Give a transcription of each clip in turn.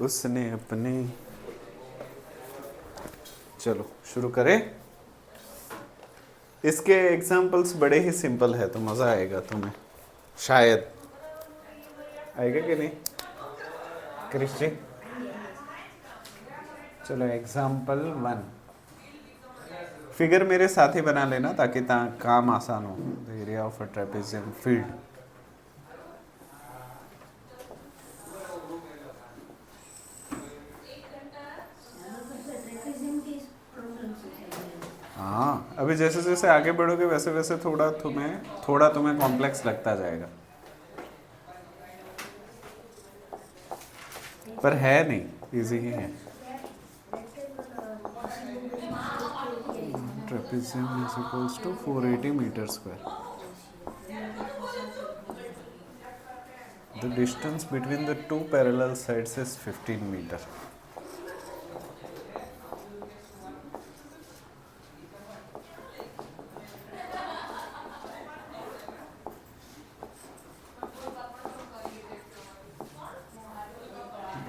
उसने अपने। चलो शुरू करें। इसके एग्जाम्पल्स बड़े ही सिंपल है तो मज़ा आएगा तुम्हें, शायद आएगा कि नहीं क्रिश जी? चलो एग्जाम्पल 1। फिगर मेरे साथ ही बना लेना ताकि काम आसान हो। The area of a trapezium field. हाँ, अभी जैसे जैसे आगे बढ़ोगे वैसे वैसे थोड़ा तुम्हें कॉम्प्लेक्स लगता जाएगा, पर है नहीं, इजी ही है। Trapezium is equals to 480 metre square. The distance between the two parallel sides is 15 metre.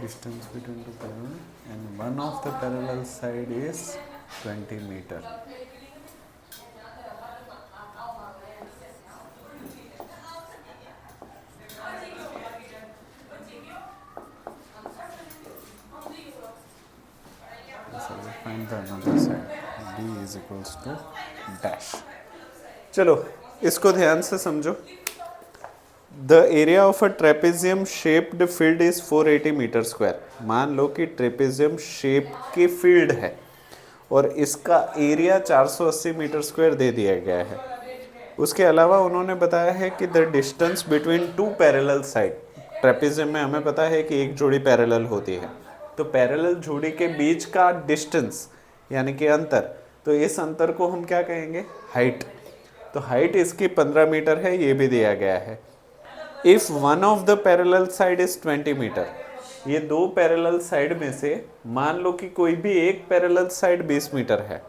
Distance between two parallel and one of the parallel side is 20 meter. So we find the another side. B is equals to dash. चलो इसको ध्यान से समझो। The area of a trapezium shaped field is 480 metre square. मान लो कि trapezium shape की field है और इसका एरिया 480 मीटर स्क्वायर दे दिया गया है। उसके अलावा उन्होंने बताया है कि the distance between two parallel side. Trapezium में हमें पता है कि एक जोड़ी पैरेलल होती है, तो पैरेलल जोड़ी के बीच का डिस्टेंस यानी कि अंतर, तो इस अंतर को हम क्या कहेंगे? हाइट। तो हाइट इसकी 15 मीटर है, ये भी दिया गया है। If one of the parallel side is 20 metre, ये दो पैरेलल साइड में से मान लो कि कोई भी एक पैरेलल साइड 20 मीटर है।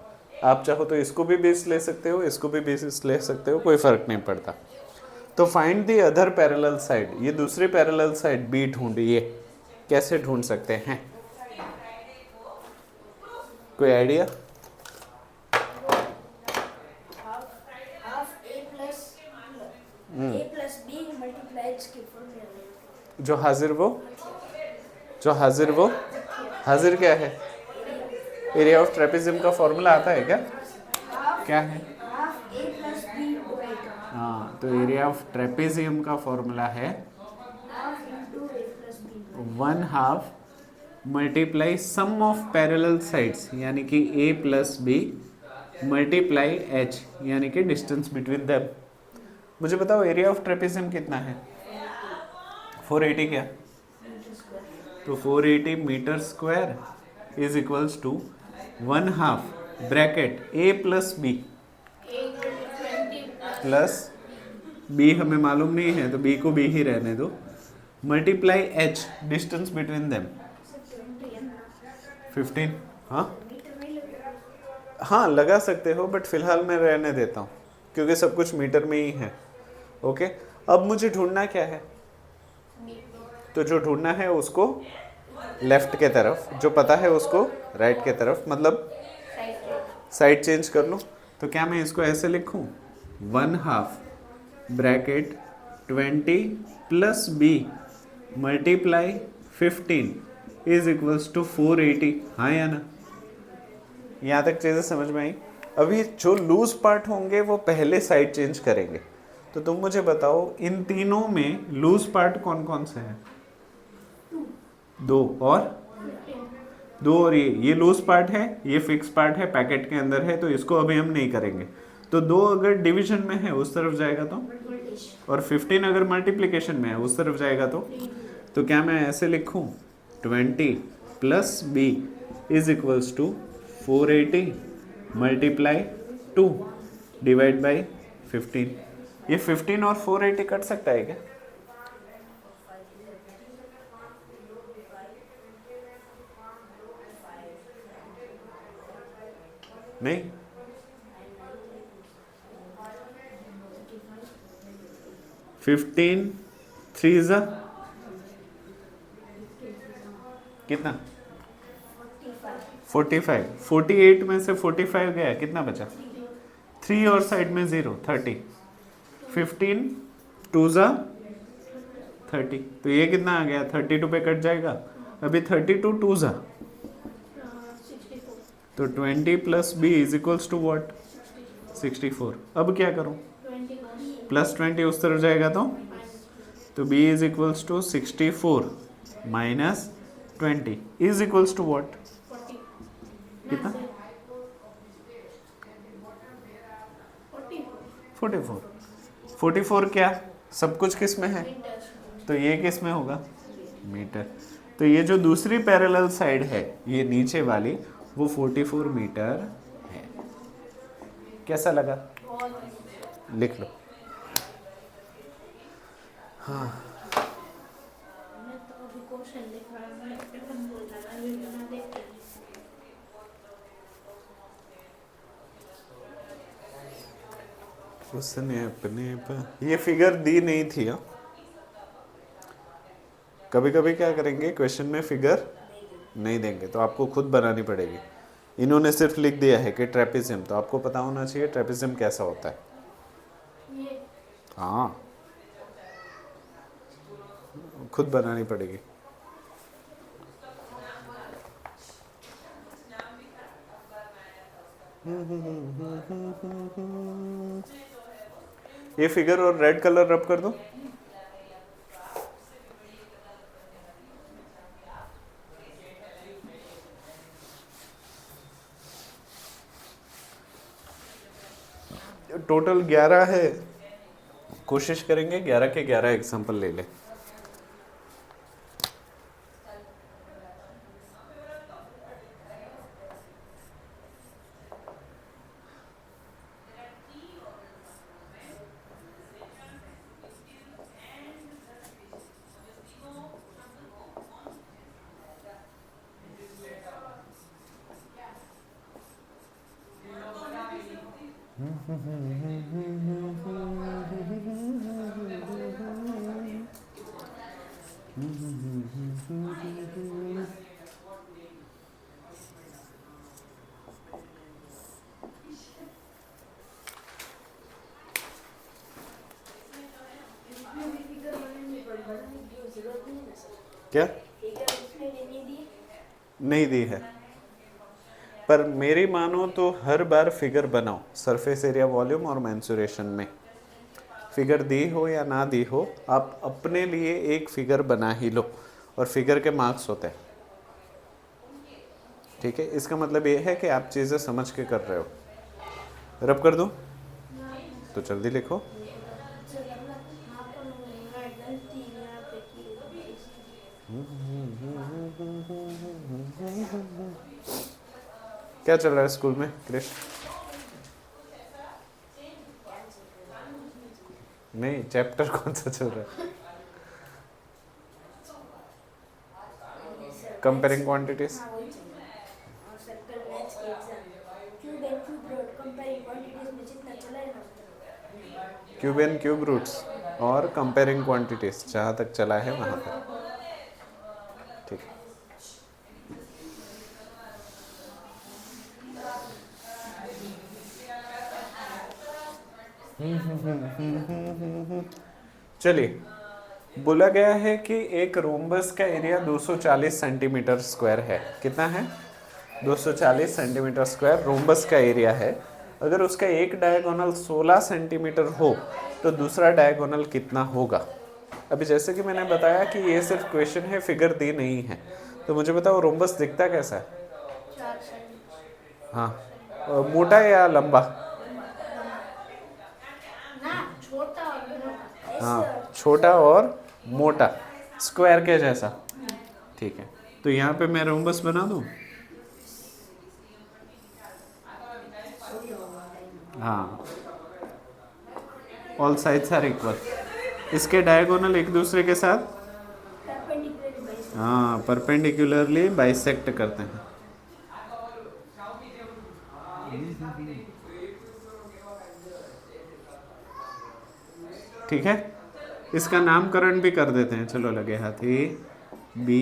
आप चाहो तो इसको भी 20 ले सकते हो, इसको भी 20 ले सकते हो, कोई फर्क नहीं पड़ता। तो find the other parallel side, ये दूसरी पैरेलल साइड बी ढूंढिए। कैसे ढूंढ सकते हैं? कोई आइडिया? जो हाजिर वो हाजिर क्या है? एरिया ऑफ ट्रेपेजियम का फॉर्मूला आता है क्या? क्या है? हाँ, तो एरिया ऑफ ट्रेपेजियम का फॉर्मूला है 1/2 multiply sum of parallel sides यानी कि a plus b multiply h यानी कि डिस्टेंस बिटवीन देम। मुझे बताओ एरिया ऑफ ट्रेपेजियम कितना है? 480 क्या? तो 480 metre square is equals to 1/2 bracket a plus b plus b हमें मालूम नहीं है तो b को b ही रहने दो, multiply h distance between them 15। हाँ लगा सकते हो, बट फिलहाल मैं रहने देता हूँ क्योंकि सब कुछ मीटर में ही है। ओके, अब मुझे ढूंढना क्या है? तो जो ढूंढना है उसको लेफ्ट के तरफ, जो पता है उसको राइट के तरफ, मतलब साइड चेंज कर लूँ। तो क्या मैं इसको ऐसे लिखूँ? 1/2 bracket 20 plus b multiply 15 is equals to 480। हाँ या ना? यहाँ तक चीज़ें समझ में आई? अभी जो लूज पार्ट होंगे वो पहले साइड चेंज करेंगे। तो तुम मुझे बताओ इन तीनों में लूज पार्ट कौन कौन से हैं? दो और ये लूज पार्ट है, ये फिक्स पार्ट है, पैकेट के अंदर है, तो इसको अभी हम नहीं करेंगे। तो 2 अगर डिवीजन में है उस तरफ जाएगा तो, और 15 अगर मल्टीप्लिकेशन में है उस तरफ जाएगा तो क्या मैं ऐसे लिखूं? 20 plus b is equals to 480 multiply 2 divide by 15। ये 15 और 480 कट सकता है क्या? नहीं। 15 3 ज़ा कितना? 45। 48 में से 45 गया, कितना बचा? 3 और साइड में 0, 30। 15 2 जा 30, तो ये कितना आ गया? 32 पे कट जाएगा। अभी 32 2 जा, तो 20 plus b is equals to what? 64। अब क्या करूं? प्लस 20 उस तरफ जाएगा तो b is equals to 64 minus 20 is equals to what? कितना? 44। 44 क्या? सब कुछ किस में है? तो ये किस में होगा? मीटर। तो ये जो दूसरी पैरेलल साइड है, ये नीचे वाली, वो 44 मीटर है। कैसा लगा? लिख लो। हाँ, उसने अपने पर ये फिगर दी नहीं थी। हाँ, कभी कभी क्या करेंगे, क्वेश्चन में फिगर नहीं देंगे तो आपको खुद बनानी पड़ेगी। इन्होंने सिर्फ लिख दिया है कि ट्रेपेजियम, तो आपको पता होना चाहिए ट्रेपेजियम कैसा होता है। हाँ, खुद बनानी पड़ेगी। ये फिगर और रेड कलर रब कर दो। टोटल 11 है, कोशिश करेंगे 11 के 11 एग्जाम्पल ले ले। क्या नहीं दी है? पर मेरी मानो तो हर बार फिगर बनाओ, सरफेस एरिया, वॉल्यूम और मेंसुरेशन में। फिगर दी हो या ना दी हो, आप अपने लिए एक फिगर बना ही लो, और फिगर के मार्क्स होते हैं। ठीक है, इसका मतलब ये है कि आप चीज़ें समझ के कर रहे हो। रब कर दो तो जल्दी लिखो। क्या चल रहा है स्कूल में क्रिश? नहीं, चैप्टर कौन सा चल रहा है? Comparing quantities. Cube and cube roots और कंपेयरिंग क्वांटिटीज, जहाँ तक चला है वहाँ तक। ठीक है, चलिए। बोला गया है कि एक रोम्बस का एरिया 240 सेंटीमीटर स्क्वायर है। कितना है? 240 सेंटीमीटर स्क्वायर रोम्बस का एरिया है। अगर उसका एक डायगोनल 16 सेंटीमीटर हो तो दूसरा डायगोनल कितना होगा? अभी जैसे कि मैंने बताया कि ये सिर्फ क्वेश्चन है, फिगर दी नहीं है। तो मुझे बताओ रोम्बस दिखता कैसा है? हाँ, मोटा या लंबा? हाँ, छोटा और मोटा, स्क्वायर के जैसा। ठीक है, तो यहाँ पे मैं रोम्बस बना दूँ? हाँ, ऑल साइड्स आर इक्वल। इसके डायगोनल एक दूसरे के साथ हाँ परपेंडिकुलरली बाइसेक्ट करते हैं। ठीक है, इसका नामकरण भी कर देते हैं। चलो लगे हाथ, ए बी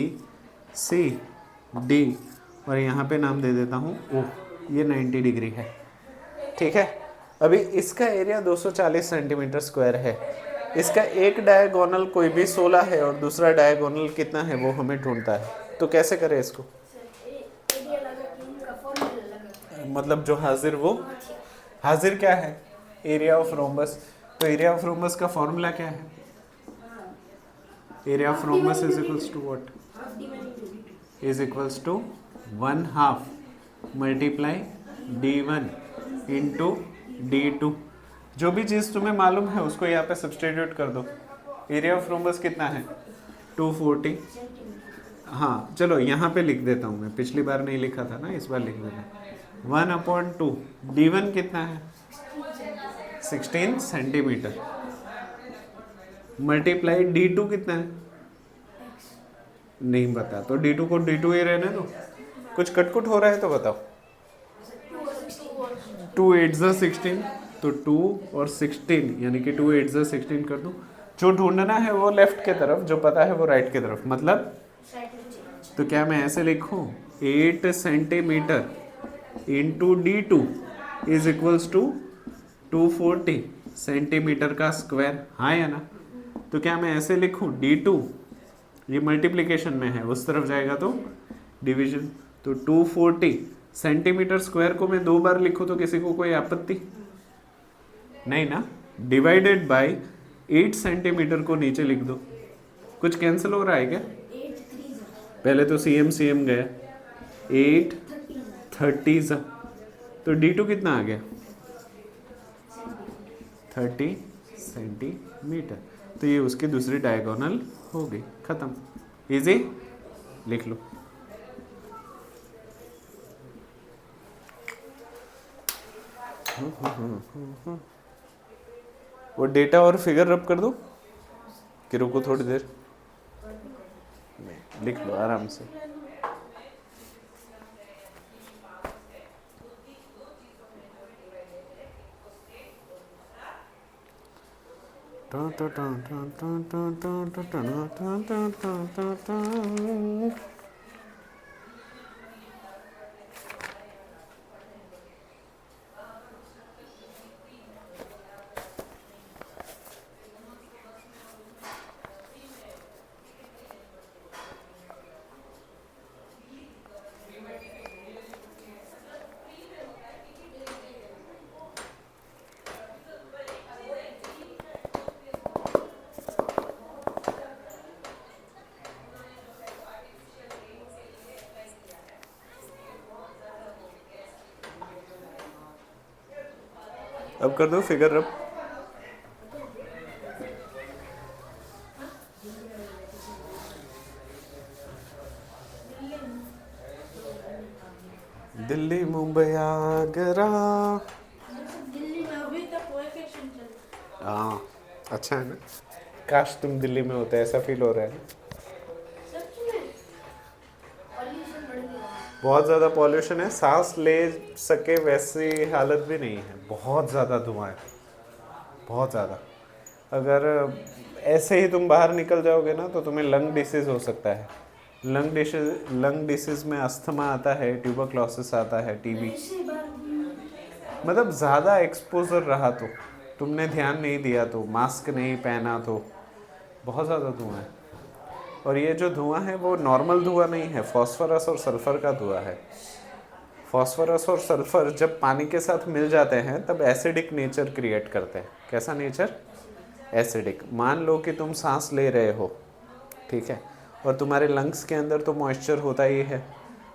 सी डी, और यहाँ पे नाम दे देता हूँ ओ, ये 90 डिग्री है। ठीक है, अभी इसका एरिया 240 सेंटीमीटर स्क्वायर है। इसका एक डायगोनल कोई भी 16 है और दूसरा डायगोनल कितना है वो हमें ढूंढता है। तो कैसे करें इसको? मतलब जो हाजिर वो हाजिर क्या है? Area of rhombus. तो एरिया ऑफ रोम्बस का फॉर्मूला क्या है? Area of rhombus is equals to what? Is equals to 1/2 multiply d1 into d2। जो भी चीज़ तुम्हें मालूम है उसको यहाँ पे सब्सटीट्यूट कर दो। एरिया ऑफ रोम्बस कितना है? 240। हाँ चलो यहाँ पे लिख देता हूँ मैं, पिछली बार नहीं लिखा था ना, इस बार लिख देता। 1/2 d1 कितना है? 16 सेंटीमीटर मल्टीप्लाई d2 कितना है? नहीं बता तो d2 को d2 ही रहने दो। कुछ कटकुट हो रहा है तो बताओ। 2 8 16, तो 2 और 16 यानी कि 2 8 16 कर दूं। जो ढूंढना है वो लेफ्ट के तरफ, जो पता है वो राइट के तरफ। मतलब तो क्या मैं ऐसे लिखूं? 8 centimetre into d2 is equals to 240 centimetre का स्क्वायर। हाँ या ना? तो क्या मैं ऐसे लिखूं? d2 ये मल्टीप्लिकेशन में है, उस तरफ जाएगा तो डिवीजन। तो 240 सेंटीमीटर स्क्वायर को मैं 2 बार लिखूं तो किसी को कोई आपत्ति नहीं ना? डिवाइडेड बाय 8 सेंटीमीटर को नीचे लिख दो। कुछ कैंसिल हो रहा है क्या? पहले तो CM CM गया, 8 30 तो d2 कितना आ गया? 30 सेंटीमीटर। तो ये उसकी दूसरी डायगोनल हो गई, खत्म। इजी, लिख लो। वो डेटा और फिगर रब कर दो कि रुको थोड़ी देर? नहीं, लिख लो आराम से। अब कर दो फिगर रब। दिल्ली मुंबई आगरा। हाँ अच्छा है ना? काश तुम दिल्ली में होते, ऐसा फील हो रहा है ना? बहुत ज़्यादा पॉल्यूशन है, सांस ले सके वैसी हालत भी नहीं है, बहुत ज़्यादा धुआं है, बहुत ज़्यादा। अगर ऐसे ही तुम बाहर निकल जाओगे ना तो तुम्हें लंग डिसीज़ हो सकता है। लंग डिसीज़ में अस्थमा आता है, ट्यूबरक्लोसिस आता है, टीबी। मतलब ज़्यादा एक्सपोजर रहा तो, तुमने ध्यान नहीं दिया तो, मास्क नहीं पहना तो, बहुत ज़्यादा धुआं है। और ये जो धुआं है वो नॉर्मल धुआं नहीं है, फॉस्फोरस और सल्फर का धुआं है। फॉस्फोरस और सल्फर जब पानी के साथ मिल जाते हैं तब एसिडिक नेचर क्रिएट करते हैं। कैसा नेचर? एसिडिक। मान लो कि तुम सांस ले रहे हो, ठीक है, और तुम्हारे लंग्स के अंदर तो मॉइस्चर होता ही है।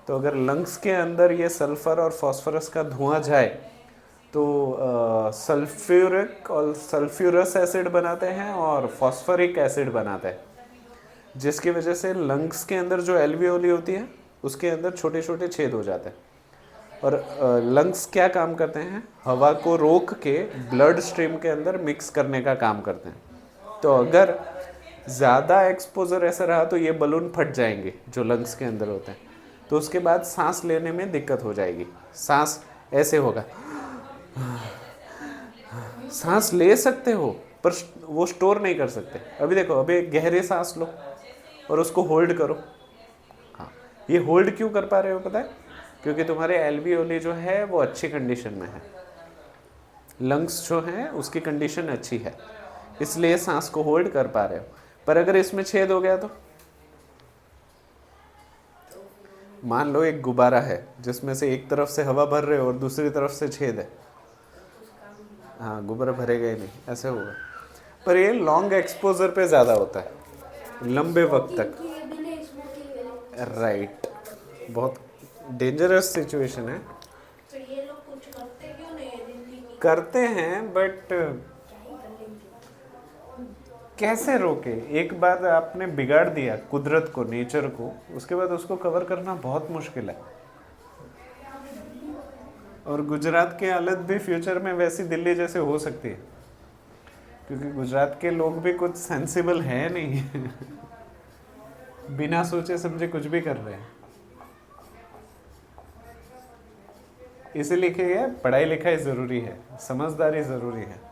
तो अगर लंग्स के अंदर ये सल्फर और फॉस्फोरस का धुआं जाए तो सल्फ्यूरिक और सल्फ्यूरस एसिड बनाते हैं और फॉस्फोरिक एसिड बनाते हैं, जिसकी वजह से लंग्स के अंदर जो एल्वियोली होती है उसके अंदर छोटे छोटे छेद हो जाते हैं। और लंग्स क्या काम करते हैं? हवा को रोक के ब्लड स्ट्रीम के अंदर मिक्स करने का काम करते हैं। तो अगर ज़्यादा एक्सपोजर ऐसा रहा तो ये बलून फट जाएंगे जो लंग्स के अंदर होते हैं, तो उसके बाद सांस लेने में दिक्कत हो जाएगी। सांस ऐसे होगा, सांस ले सकते हो पर वो स्टोर नहीं कर सकते। अभी देखो, अभी गहरे सांस लो और उसको होल्ड करो, हाँ, ये होल्ड क्यों कर पा रहे हो पता है? क्योंकि तुम्हारे एल्वियोली जो है वो अच्छी कंडीशन में है, लंग्स जो हैं उसकी कंडीशन अच्छी है, इसलिए सांस को होल्ड कर पा रहे हो। पर अगर इसमें छेद हो गया तो मान लो एक गुब्बारा है जिसमें से एक तरफ से हवा भर रहे हो और दूसरी तरफ से छेद है, हाँ गुब्बारा भरेगा ही नहीं, ऐसे होगा। पर ये लॉन्ग एक्सपोजर पे ज़्यादा होता है, लंबे वक्त तक। राइट, बहुत डेंजरस सिचुएशन है। तो ये लोग कुछ करते क्यों नहीं है दिल्ली की? करते हैं बट कैसे रोके? एक बार आपने बिगाड़ दिया कुदरत को, नेचर को, उसके बाद उसको कवर करना बहुत मुश्किल है। और गुजरात की हालत भी फ्यूचर में वैसी दिल्ली जैसे हो सकती है, क्योंकि गुजरात के लोग भी कुछ सेंसिबल है नहीं बिना सोचे समझे कुछ भी कर रहे हैं। इसीलिए पढ़ाई लिखाई ज़रूरी है, समझदारी ज़रूरी है।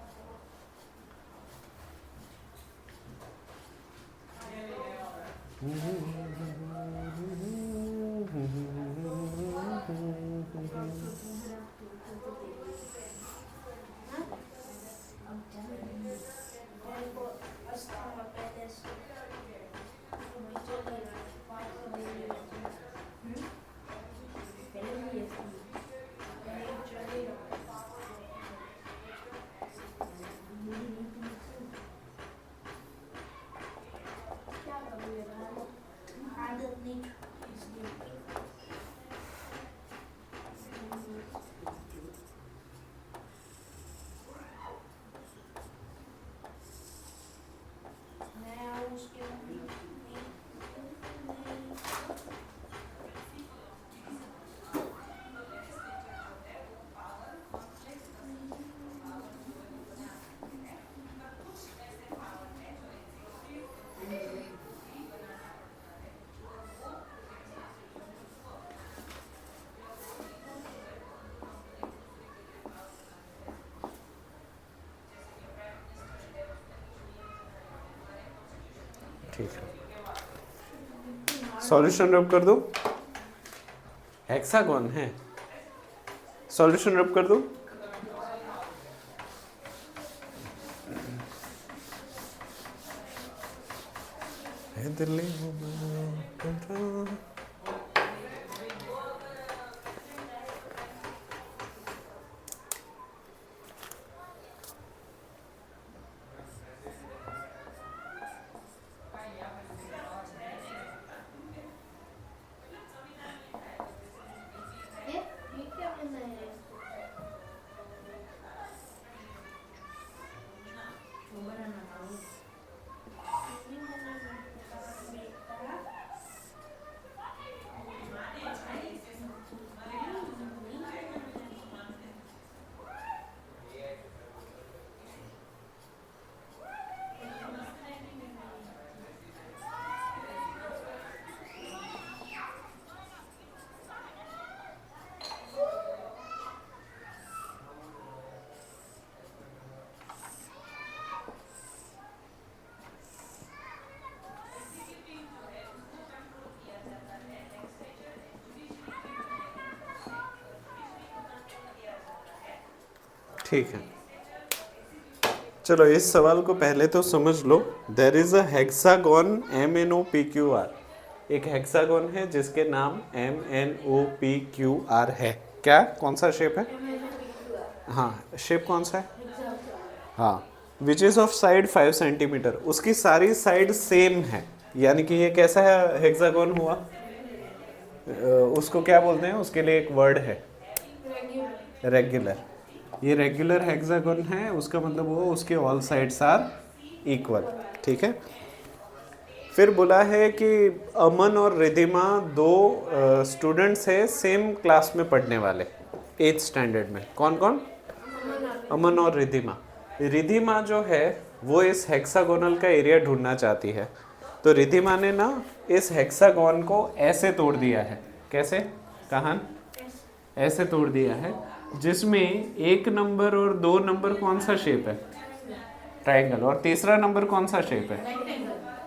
आदत नहीं इसलिए। मैं आऊँ उसके ठीक है, सॉल्यूशन रब कर दो। हेक्सागोन है, सॉल्यूशन रब कर दो। दिल्ली ये क्या करना है? ठीक है, चलो इस सवाल को पहले तो समझ लो। There is a hexagon MNOPQR, एक हेक्सागोन है जिसके नाम MNOPQR है। क्या, कौन सा शेप है? हाँ, शेप कौन सा है? हाँ, which is of side 5 centimetre, उसकी सारी साइड सेम है, यानी कि ये कैसा है हेक्सागोन हुआ? उसको क्या बोलते हैं? उसके लिए एक वर्ड है, रेगुलर। ये रेगुलर हेक्सागोन है, उसका मतलब वो उसके ऑल साइड्स आर इक्वल। ठीक है, फिर बोला है कि अमन और रिधिमा दो स्टूडेंट्स है सेम क्लास में पढ़ने वाले 8th स्टैंडर्ड में। कौन कौन? अमन और रिधिमा। रिधिमा जो है वो इस हेक्सागोनल का एरिया ढूंढना चाहती है, तो रिधिमा ने ना इस हेक्सागोन को ऐसे तोड़ दिया है। कैसे कहान? ऐसे तोड़ दिया है, जिसमें 1 नंबर और 2 नंबर कौन सा शेप है? ट्रायंगल। और तीसरा नंबर कौन सा शेप है?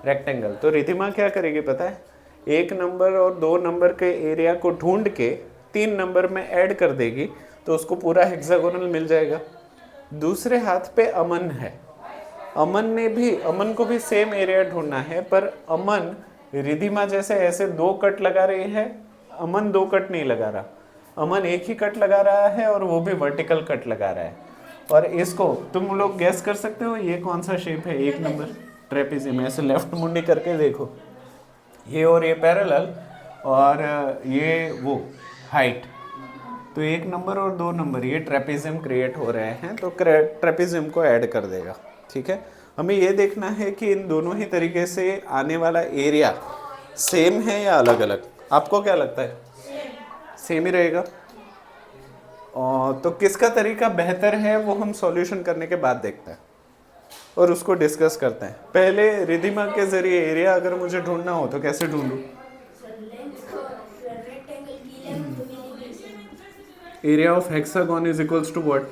रेक्टेंगल। तो रिधिमा क्या करेगी पता है? 1 नंबर और 2 नंबर के एरिया को ढूंढ के 3 नंबर में ऐड कर देगी तो उसको पूरा हेक्सागोनल मिल जाएगा। दूसरे हाथ पे अमन है, अमन को भी सेम एरिया ढूंढना है, पर अमन रिधिमा जैसे ऐसे 2 कट लगा रही है, अमन 2 कट नहीं लगा रहा, अमन एक ही कट लगा रहा है और वो भी वर्टिकल कट लगा रहा है। और इसको तुम लोग गैस कर सकते हो ये कौन सा शेप है? 1 नंबर ट्रेपेजियम। ऐसे लेफ्ट मुंडी करके देखो, ये और ये पैरेलल और ये वो हाइट, तो 1 नंबर और 2 नंबर ये ट्रेपेजियम क्रिएट हो रहे हैं, तो ट्रेपेजियम को ऐड कर देगा। ठीक है, हमें ये देखना है कि इन दोनों ही तरीके से आने वाला एरिया सेम है या अलग अलग। आपको क्या लगता है? सेम ही रहेगा। तो किसका तरीका बेहतर है वो हम सॉल्यूशन करने के बाद देखते हैं और उसको डिस्कस करते हैं। पहले रिधिमा के जरिए एरिया अगर मुझे ढूंढना हो तो कैसे ढूंढूं? Area of hexagon is equals to what?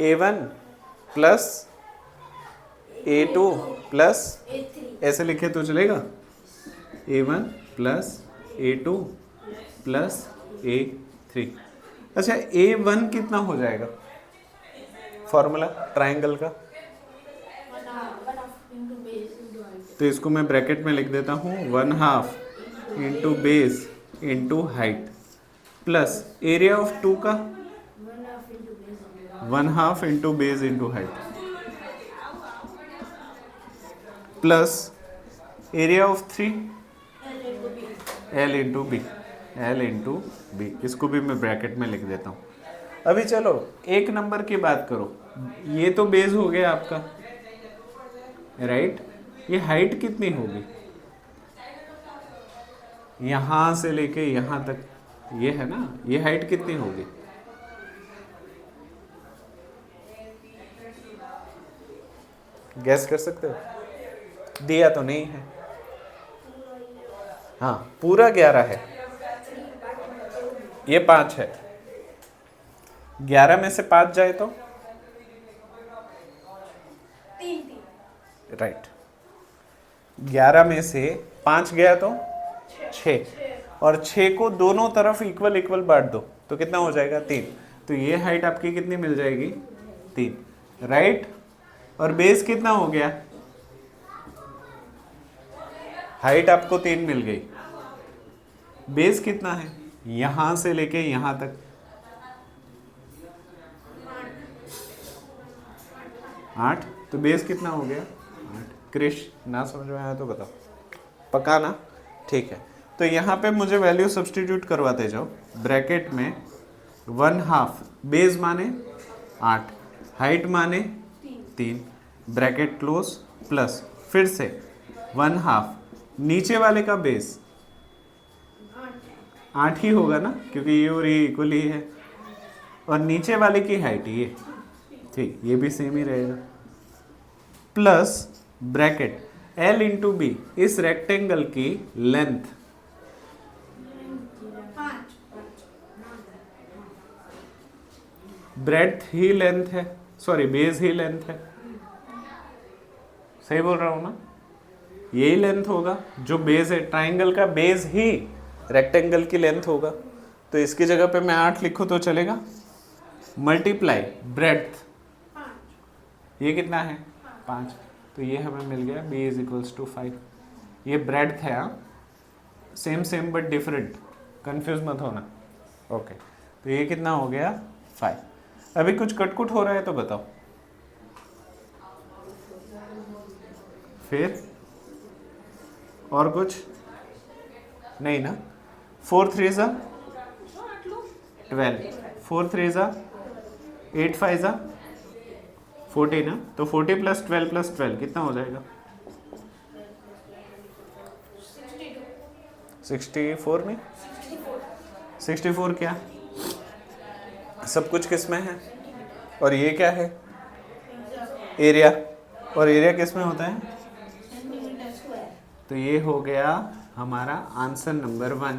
A1 plus A2 plus, ऐसे लिखे तो चलेगा, A1 plus A2 plus A3। अच्छा, A1 कितना हो जाएगा? फॉर्मूला ट्राइंगल का, तो इसको मैं ब्रैकेट में लिख देता हूँ 1/2 into base into height, plus area of 2 का 1/2 into base into height, plus area of 3 L into B, L into B, इसको भी मैं ब्रैकेट में लिख देता हूँ। अभी चलो 1 नंबर की बात करो, ये तो बेस हो गया आपका, राइट? ये हाइट कितनी होगी? यहां से लेके यहां तक ये है ना, ये हाइट कितनी होगी? गैस कर सकते हो? दिया तो नहीं है। हाँ, पूरा 11 है, ये 5 है। 11 में से 5 जाए तो 3 राइट, 11 में से 5 गया तो 6, और 6 को दोनों तरफ इक्वल इक्वल बांट दो तो कितना हो जाएगा? 3। तो ये हाइट आपकी कितनी मिल जाएगी? 3, राइट? और बेस कितना हो गया? हाइट आपको 3 मिल गई, बेस कितना है? यहां से लेके यहां तक 8, तो बेस कितना हो गया? 8। क्रिश ना समझ में आया तो बताओ, पक्का ना? ठीक है, तो यहाँ पे मुझे वैल्यू सब्सटीट्यूट करवाते जाओ। ब्रैकेट में 1/2 बेस माने 8, हाइट माने 3, ब्रैकेट क्लोज, प्लस फिर से 1/2 नीचे वाले का बेस 8 ही होगा ना, क्योंकि ये और ये इक्वल ही है, और नीचे वाले की हाइट ये, ठीक, ये भी सेम ही रहेगा, plus bracket L into B, इस रेक्टेंगल की लेंथ, ब्रेड्थ ही लेंथ है, सॉरी बेस ही लेंथ है, सही बोल रहा हूं ना? यही लेंथ होगा जो बेस है, ट्राइंगल का बेस ही रेक्टेंगल की लेंथ होगा। तो इसकी जगह पे मैं 8 लिखूं तो चलेगा, मल्टीप्लाई ब्रेड्थ, ये कितना है? 5, तो ये हमें मिल गया b इज इक्वल्स टू 5। ये ब्रेड्थ है, हाँ, same same but different, confuse मत होना। ओके, तो ये कितना हो गया? 5। अभी कुछ कटकुट हो रहा है तो बताओ, फिर और कुछ नहीं ना? 4 3 ज़ा 12, 4 3 ज़ा 8 5 ज़ा 40 ना, तो 40 प्लस 12 कितना हो जाएगा? 64 नहीं, 64 क्या? सब कुछ किस में है? और ये क्या है? एरिया, और एरिया किस में होता है? तो ये हो गया हमारा आंसर नंबर 1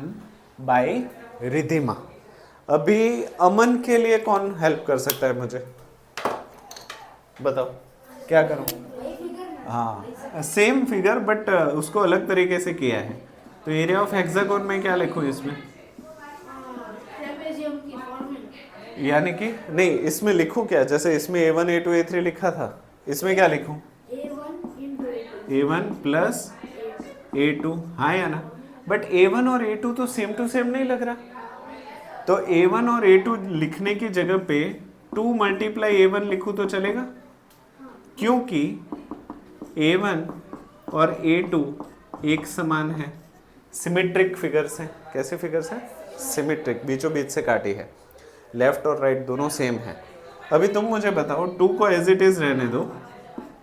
बाय रिधिमा। अभी अमन के लिए कौन हेल्प कर सकता है मुझे? बताओ क्या करूं? हाँ, सेम फिगर बट उसको अलग तरीके से किया है। तो एरिया ऑफ हेक्सागोन में क्या लिखूं इसमें? ट्रेपेजियम की फॉर्मूला यानी कि नहीं, इसमें लिखूं क्या? जैसे इसमें A1 A2 A3 लिखा था, इसमें क्या लिखूं? A1 into A1 plus A2, हाँ या ना? बट A1 और A2 तो सेम टू सेम नहीं लग रहा, तो A1 और A2 लिखने की जगह पे 2 मल्टीप्लाई A1 लिखूं तो चलेगा, क्योंकि A1 और A2 एक समान है, सिमेट्रिक फिगर्स हैं। कैसे फिगर्स हैं? सिमेट्रिक, बीचों बीच से काटी है, लेफ्ट और राइट दोनों सेम है। अभी तुम मुझे बताओ, 2 को एज इट इज रहने दो,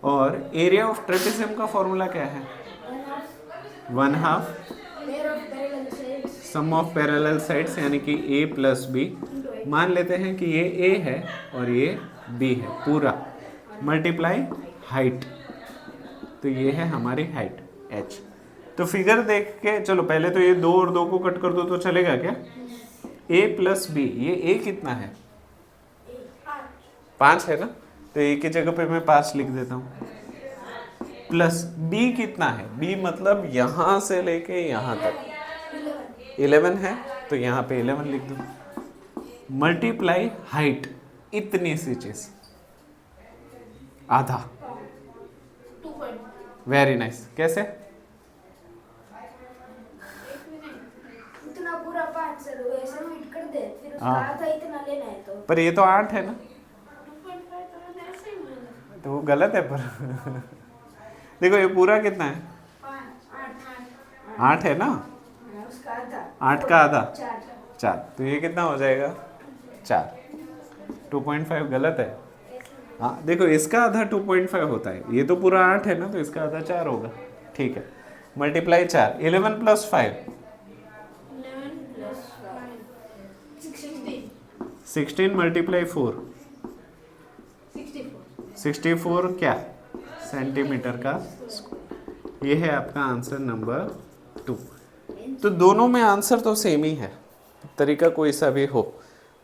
और एरिया ऑफ ट्रेपेजियम का फॉर्मूला क्या है? 1/2 pair of parallel sides sum of parallel sides, यानी कि A प्लस बी। मान लेते हैं कि ये A है और ये B है पूरा, मल्टीप्लाई हाइट, तो ये है हमारी हाइट h। तो फिगर देख के चलो, पहले तो ये 2 और 2 को कट कर दो तो चलेगा क्या? A प्लस बी, ये A कितना है? 5 है ना, तो A की जगह पे मैं 5 लिख देता हूँ। प्लस B कितना है? B मतलब यहाँ से लेके यहाँ तक 11 है, तो यहाँ पे 11 लिख दो, मल्टीप्लाई हाइट, इतनी सी चीज, आधा। 2 point वेरी नाइस। कैसे? इतना पूरा 5 से लो, ऐसे मीट कर दे, फिर उसका हाँ। आधा इतना लेना है तो पर ये तो 8 है ना, 2.5 तो मैंने ऐसे ही बोला। तो वो गलत है पर देखो ये पूरा कितना है? 8 है ना, उसका आधा 8 का आधा 4 4, तो ये कितना हो जाएगा? 4। 2.5 गलत है। हाँ देखो, इसका आधा 2.5 होता है, ये तो पूरा 8 है ना, तो इसका आधा 4 होगा। ठीक है, मल्टीप्लाई 4, 11 प्लस 5 11 plus 5 16 16, मल्टीप्लाई 4 64 64 क्या? सेंटीमीटर का स्क्वायर। ये है आपका आंसर नंबर 2। तो दोनों में आंसर तो सेम ही है, तरीका कोई सा भी हो।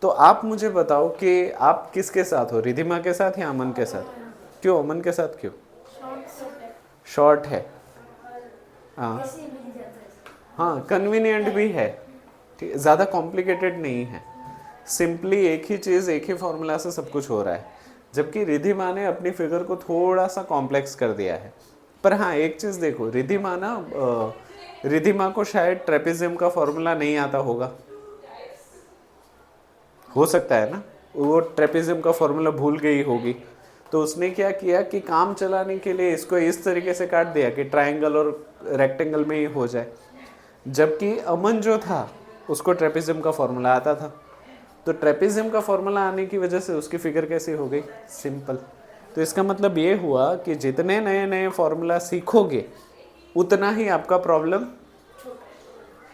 तो आप मुझे बताओ कि आप किसके साथ हो, रिधिमा के साथ या अमन के साथ? क्यों अमन के साथ क्यों? शॉर्ट है, हाँ ऐसे ही मिल जाता है। हाँ, कन्वीनियंट भी है, ठीक, ज़्यादा कॉम्प्लिकेटेड नहीं है, सिंपली एक ही चीज़ एक ही फॉर्मूला से सब कुछ हो रहा है। जबकि रिधिमा ने अपनी फिगर को थोड़ा सा कॉम्प्लेक्स कर दिया है। पर हाँ एक चीज़ देखो, रिधिमा को शायद ट्रेपेजियम का फॉर्मूला नहीं आता होगा, हो सकता है ना, वो ट्रेपेजियम का फॉर्मूला भूल गई होगी, तो उसने क्या किया कि काम चलाने के लिए इसको इस तरीके से काट दिया कि ट्रायंगल और रेक्टेंगल में ही हो जाए। जबकि अमन जो था उसको ट्रेपेजियम का फॉर्मूला आता था, तो ट्रेपेजियम का फॉर्मूला आने की वजह से उसकी फिगर कैसी हो गई? सिंपल। तो इसका मतलब ये हुआ कि जितने नए नए फॉर्मूला सीखोगे उतना ही आपका प्रॉब्लम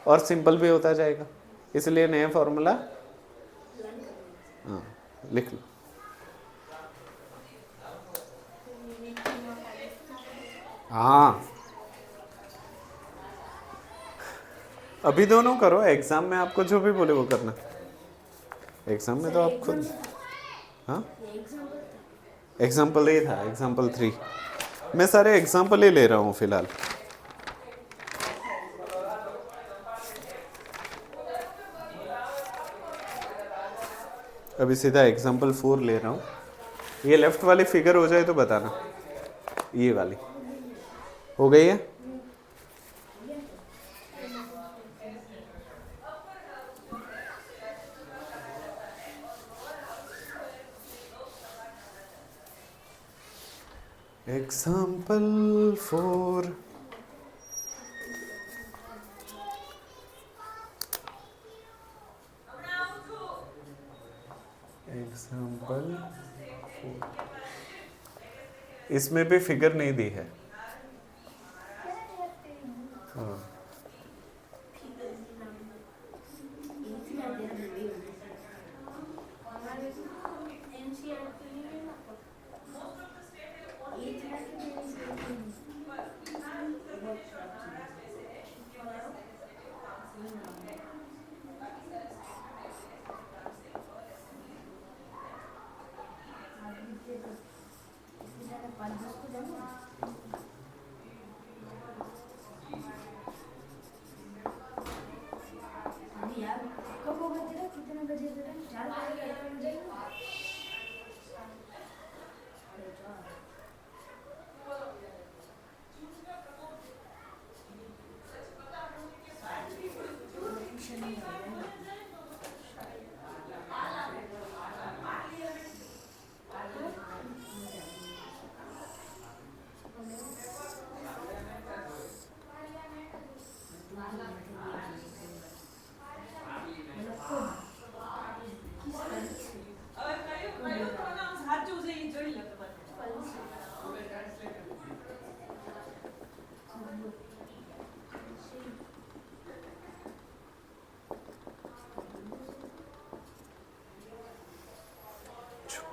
और सिंपल भी होता जाएगा, इसलिए नए फॉर्मूला हाँ लिख लो। हाँ अभी दोनों करो, एग्जाम में आपको जो भी बोले वो करना। एग्जाम में तो आप खुद, हाँ एग्जाम्पल ही था, एग्जाम्पल 3। मैं सारे एग्जाम्पल ही ले रहा हूँ फिलहाल। अभी सीधा एग्जाम्पल 4 ले रहा हूँ। ये लेफ्ट वाली फिगर हो जाए तो बताना, ये वाली हो गई है? एग्जाम्पल 4, एग्जाम्पल 4, इसमें भी फिगर नहीं दी है। हाँ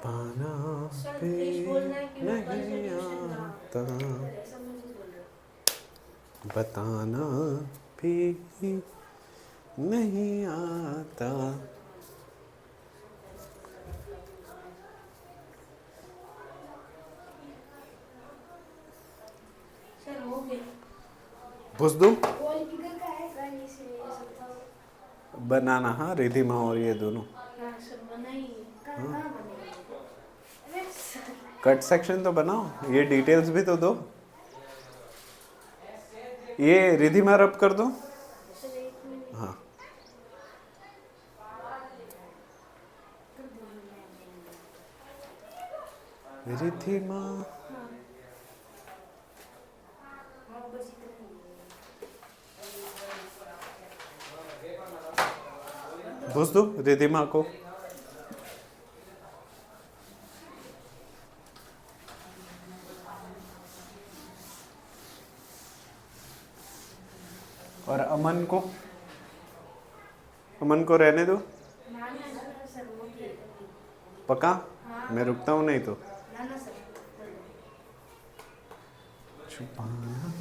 पाना सर, भी प्लीज बोलना है कि मैं कल से नहीं ट्यूशन ना आता, ऐसा मैं नहीं बोल रहा। बताना भी नहीं आता। सर हो गया। पूछ दूँ? वॉल किधर का है? का ये से ये सब था। बनाना, हाँ, रिधिमा और ये दोनों। हाँ सर बनाइए। कहाँ कहाँ बनेगा? अरे सर। कट सेक्शन तो बनाओ, ये डिटेल्स भी तो दो। ये रिधिमा रब कर दो। सर एक मिनट। हाँ, रिधिमा। हाँ बस इतना ही। पूछ दो रिधिमा को। और अमन को, अमन को रहने दो। ना ना सर हो गया। पक्का? हाँ। मैं रुकता हूँ नहीं तो। ना ना सर। छुपाना।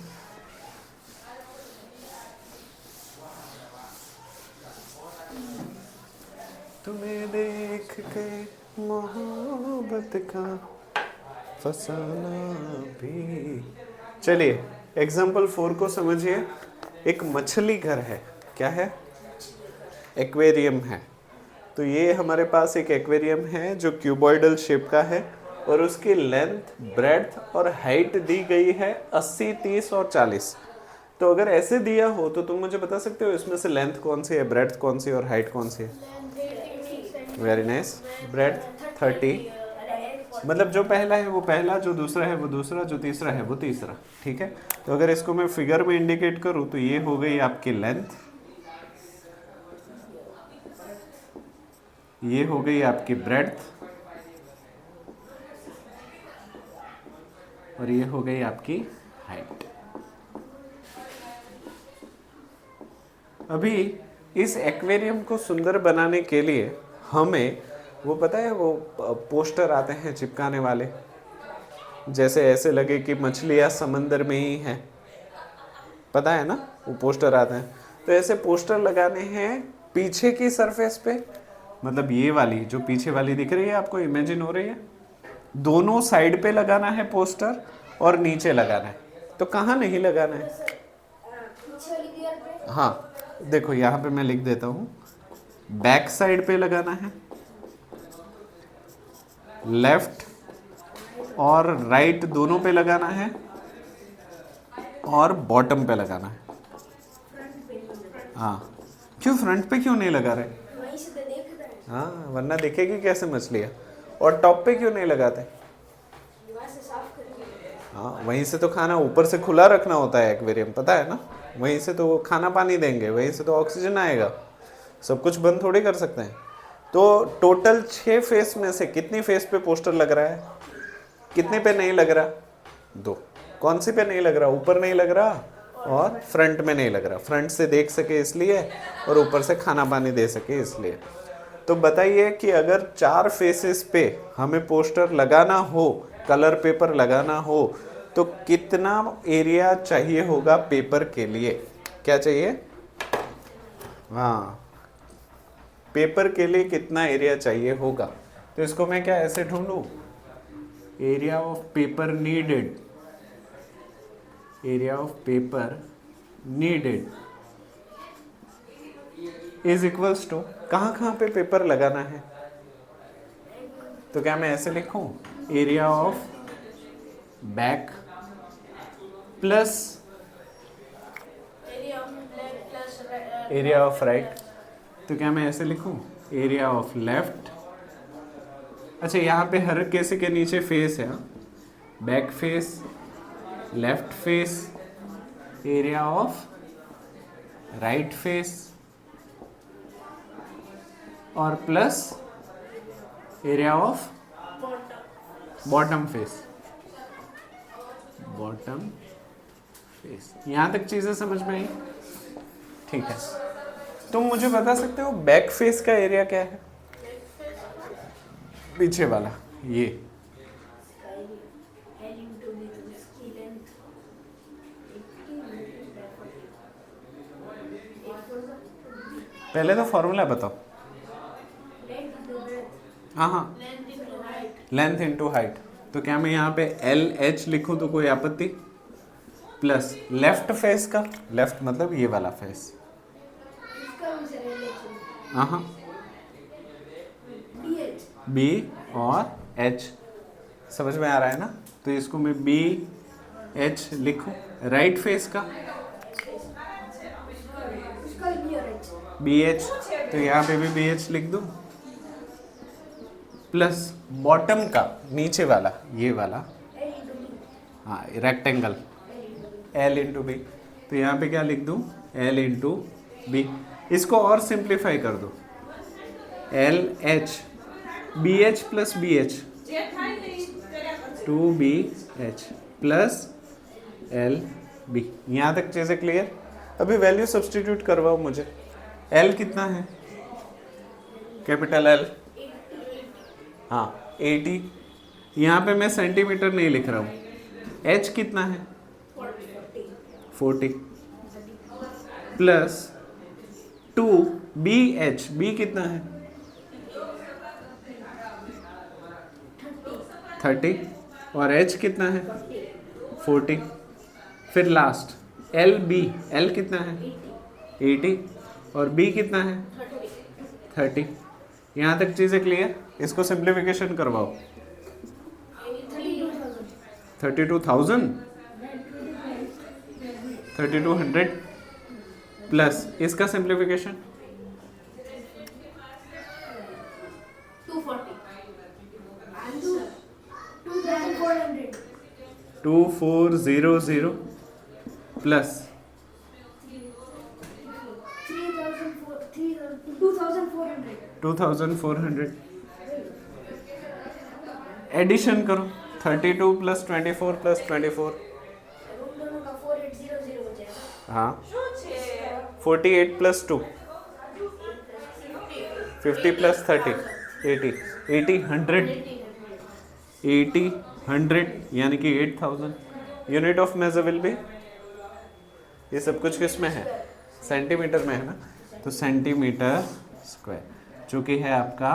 तुम्हें देख के मोहब्बत का फसाना भी। चलिए एग्जाम्पल 4 को समझिए। एक मछली घर है, क्या है? एक्वेरियम है। तो ये हमारे पास एक एक्वेरियम है जो क्यूबॉइडल शेप का है और उसकी लेंथ, ब्रेड्थ और हाइट दी गई है 80, 30 और 40। तो अगर ऐसे दिया हो तो तुम मुझे बता सकते हो इसमें से लेंथ कौन सी है, ब्रेड्थ कौन सी है और हाइट कौन सी है? Very nice. ब्रेड्थ 30, मतलब जो पहला है वो पहला, जो दूसरा है वो दूसरा, जो तीसरा है वो तीसरा। ठीक है, तो अगर इसको मैं फिगर में इंडिकेट करूँ तो ये हो गई आपकी लेंथ, ये हो गई आपकी ब्रेड्थ और ये हो गई आपकी हाइट। अभी इस एक्वेरियम को सुंदर बनाने के लिए हमें वो पता है, वो पोस्टर आते हैं चिपकाने वाले, जैसे ऐसे लगे कि मछलियाँ समंदर में ही हैं, पता है ना, वो पोस्टर आते हैं। तो ऐसे पोस्टर लगाने हैं पीछे की सरफेस पे, मतलब ये वाली जो पीछे वाली दिख रही है आपको, इमेजिन हो रही है, दोनों साइड पे लगाना है पोस्टर और नीचे लगाना है। तो कहाँ नहीं लगाना है? पीछे वाली दीवार पे। हाँ देखो यहाँ पे मैं लिख देता हूँ, बैक साइड पे लगाना है, लेफ्ट और राइट दोनों पे लगाना है और बॉटम पे लगाना है। हाँ, क्यों फ्रंट पे क्यों नहीं लगा रहे? वहीं से तो देख रहा है। हाँ, वरना दिखेगी कैसे मछलियाँ। और टॉप पे क्यों नहीं लगाते? वहाँ से साफ करके। हाँ, वहीं से तो खाना, ऊपर से खुला रखना होता है एक्वेरियम, पता है ना, वहीं से तो खाना पानी देंगे, वहीं से तो ऑक्सीजन आएगा, सब कुछ बंद थोड़ी कर सकते हैं। तो टोटल 6 फेस में से कितनी फेस पे पोस्टर लग रहा है, कितने पे नहीं लग रहा? 2। कौन सी पे नहीं लग रहा? ऊपर नहीं लग रहा और फ्रंट में नहीं लग रहा। फ्रंट से देख सके इसलिए और ऊपर से खाना पानी दे सके इसलिए। तो बताइए कि अगर 4 फेसेस पे हमें पोस्टर लगाना हो, कलर पेपर लगाना हो, तो कितना एरिया चाहिए होगा पेपर के लिए? क्या चाहिए? हाँ, पेपर के लिए कितना एरिया चाहिए होगा? तो इसको मैं क्या ऐसे ढूंढूं, area of paper needed, area of paper needed is equals to, कहाँ पे पेपर लगाना है? तो क्या मैं ऐसे लिखूं, area of back plus area of right. तो क्या मैं ऐसे लिखूं, एरिया ऑफ लेफ्ट। अच्छा, यहाँ पे हर किसी के नीचे फेस है, back face, left face, area of right face और plus area of bottom face, bottom face. यहाँ तक चीजें समझ में आई? ठीक है, तुम मुझे बता सकते हो बैक फेस का एरिया क्या है? पीछे वाला ये L into B तो इसकी लेंथ 80 पहले तो फॉर्मूला बताओ। लेंथ into breadth हाँ हाँ, length into height length into height. तो क्या मैं यहाँ पे एल एच लिखूँ तो कोई आपत्ति? प्लस लेफ्ट फेस का, लेफ्ट मतलब ये वाला फेस। इसका भी सर LH हाँ हाँ, BH बी और एच समझ में आ रहा है ना? तो इसको मैं बी एच लिखूँ। राइट फेस का उसका भी B और H बी एच, तो यहाँ पे भी बी एच लिख दूँ। प्लस बॉटम का नीचे वाला ये वाला, L into B हाँ रेक्टेंगल, एल इंटू बी। तो यहाँ पे क्या लिख दूँ? L into B. इसको और सिंप्लीफाई कर दो, L H B H plus B H, two B H plus L B. यहाँ तक चीज़ें क्लियर? अभी वैल्यू सब्सटीट्यूट करवाओ मुझे। एल कितना है? कैपिटल एल, हाँ 80। यहाँ पे मैं सेंटीमीटर नहीं लिख रहा हूँ। एच कितना है? 40 प्लस 2 बी एच, बी कितना है? 30 और एच कितना है? 40। फिर लास्ट एल बी, एल कितना है? 80 और बी कितना है? 30। यहाँ तक चीज़ें क्लियर? इसको सिंप्लीफिकेशन करवाओ। 32,000 3200 प्लस इसका सिंप्लीफिकेशन 2400 प्लस 2400। एडिशन करो, 32 प्लस 24 प्लस 24, हाँ 48 प्लस 2 50 प्लस 30 80 80 100 80 100 यानी कि 8000। Unit of measure will be, ये सब कुछ किस में है? सेंटीमीटर में है ना? तो सेंटीमीटर स्क्वायर जो कि है आपका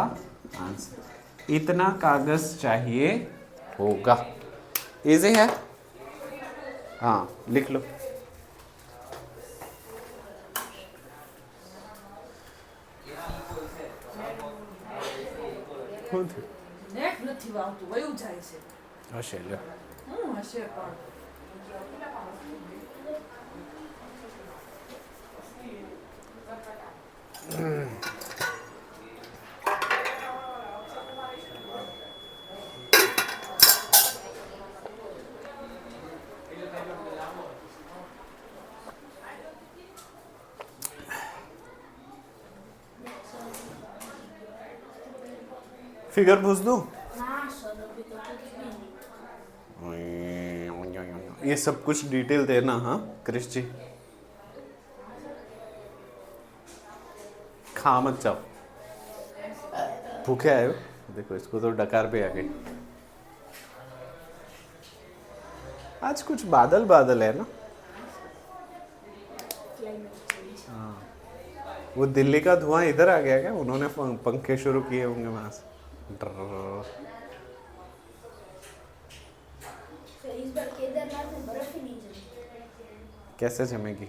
आंसर। इतना कागज चाहिए होगा। इजी है? हाँ लिख लो। નેટ નથી આવતું વયું જાય છે હશે લ્યો. હું હશે પણ फिगर पूछ दूं? ना सर अभी तो कुछ भी नहीं। ये सब कुछ डिटेल देना, हाँ क्रिश जी? खा मत जाओ, भूखे आए हो? देखो इसको तो डकार पे आ गई। आज कुछ बादल बादल है ना? हाँ, वो दिल्ली का धुआं इधर आ गया क्या? उन्होंने पंखे शुरू किए होंगे वहां से। तो इस बार केदारनाथ में बर्फ ही नहीं जमी। कैसे जमेगी?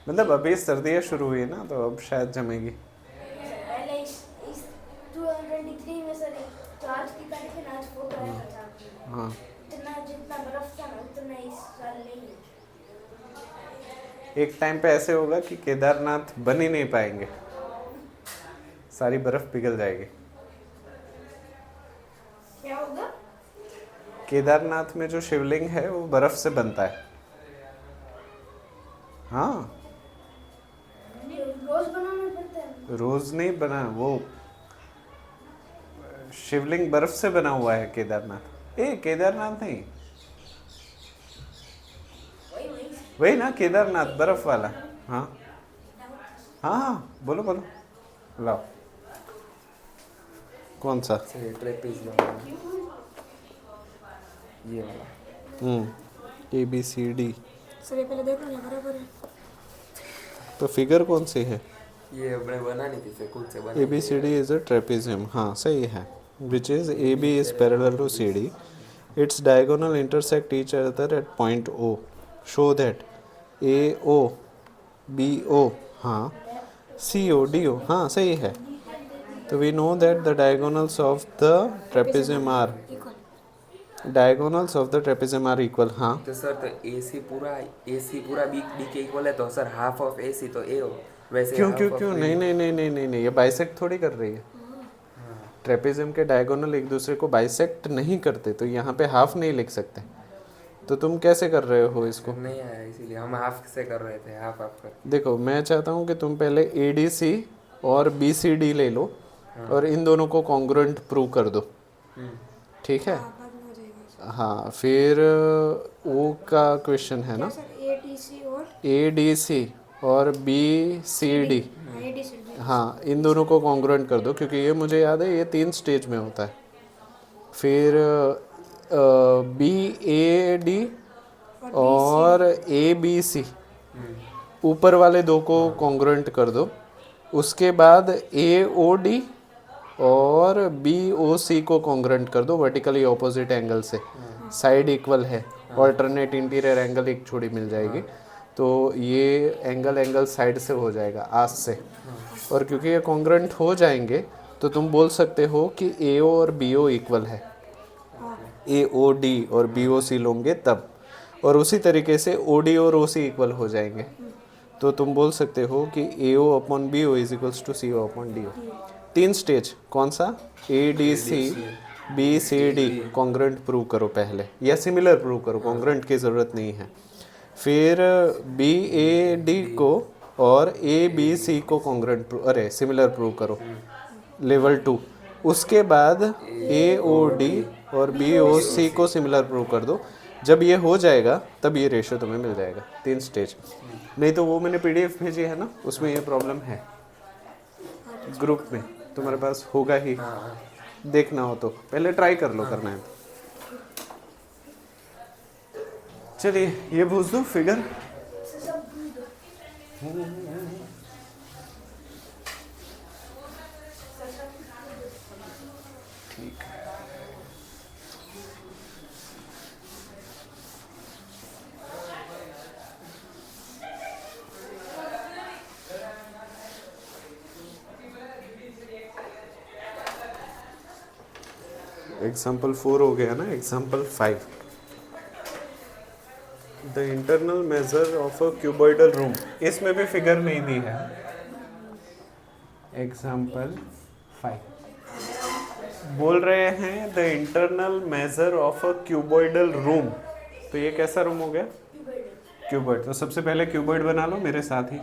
मतलब अभी सर्दियाँ शुरू हुई है ना, तो अब शायद जमेगी। पहले इस 2023 में सर तो आज की तारीख है ना, आज फोटो आया था। हाँ, इतना जितना बर्फ था ना उतना इस साल नहीं है। एक टाइम पे ऐसे होगा कि केदारनाथ बन ही नहीं पाएंगे, सारी बर्फ पिघल जाएगी। क्या होगा? केदारनाथ में जो शिवलिंग है वो बर्फ से बनता है। हाँ, रोज बनाना पड़ता है। रोज नहीं बना, वो शिवलिंग बर्फ से बना हुआ है केदारनाथ। केदारनाथ नहीं, वही ना केदारनाथ बर्फ वाला। हाँ हाँ हाँ, बोलो बोलो, लाओ। कौन सा? ट्रेपेजियम, ये वाला। ABCD। सर ये पहले देखो ना बराबर है। तो फिगर कौन सी है? ये हमने बनानी थी सर, खुद से बनाई। ABCD इज अ ट्रेपेजियम, हाँ सही है। Which is AB is parallel to CD, it's diagonal intersect each other at point O, show that AO BO, हाँ CO DO, हाँ सही है। तो we know that the diagonals of the trapezium are, diagonals of the trapezium are equal, हाँ। तो sir तो AC पूरा B के इक्वल है, तो सर हाफ ऑफ AC तो A हो, वैसे क्यों half क्यों of क्यों? BD। नहीं नहीं नहीं नहीं नहीं नहीं, ये बाइसेक्ट थोड़ी कर रही है। ट्रेपेजियम के डायगोनल एक दूसरे को बाइसेक्ट नहीं करते, तो यहाँ पे हाफ नहीं लिख सकते। तो तुम कैसे कर रहे हो इसको? नहीं आया, इसीलिए हम हाफ से कर रहे थे, हाफ हाफ कर। देखो मैं चाहता हूँ कि तुम पहले ADC और BCD ले लो और इन दोनों को कॉन्ग्रुएंट प्रूव कर दो, ठीक है? हाँ, फिर O का क्वेश्चन है ना, सर ATC और ADC और BCD, ADC। हाँ इन दोनों को कॉन्ग्रुएंट कर दो, क्योंकि ये मुझे याद है ये 3 स्टेज में होता है। फिर BAD और ABC, ऊपर वाले दो को कॉन्ग्रुएंट कर दो। उसके बाद AOD और BOC को कॉन्ग्रुएंट कर दो वर्टिकली ऑपोजिट एंगल से, साइड इक्वल है, ऑल्टरनेट इंटीरियर एंगल एक छोड़ी मिल जाएगी, तो ये एंगल साइड से हो जाएगा, आस से। और क्योंकि ये कॉन्ग्रुएंट हो जाएंगे तो तुम बोल सकते हो कि AO और BO इक्वल है, AOD और BOC लोगे तब। और उसी तरीके से OD और OC इक्वल हो जाएंगे, तो तुम बोल सकते हो कि AO upon BO is equals to CO upon DO। 3 stage, कौन सा? ADC BCD कॉन्ग्रुएंट प्रूव करो पहले, या सिमिलर प्रूव करो, कॉन्ग्रुएंट की ज़रूरत नहीं है। फिर BAD को और ABC को कॉन्ग्रुएंट सिमिलर प्रूव करो, लेवल 2। उसके बाद AOD और BOC को सिमिलर प्रूव कर दो। जब ये हो जाएगा तब ये रेशियो तुम्हें मिल जाएगा, 3 स्टेज। नहीं तो वो मैंने PDF भेजी है ना, उसमें ये प्रॉब्लम है, ग्रुप में तुम्हारे पास होगा ही, देखना हो तो पहले ट्राई कर लो, करना है। चलिए ये पूछ दो फिगर। ठीक है, एग्जाम्पल 4 हो गया ना, example 5। The internal measure of a cuboidal room, इसमें भी फिगर नहीं दी है। एग्जाम्पल 5 बोल रहे हैं the internal measure of a cuboidal room, तो ये कैसा रूम हो गया? क्यूबॉइड। तो सबसे पहले क्यूबॉइड बना लो मेरे साथ ही।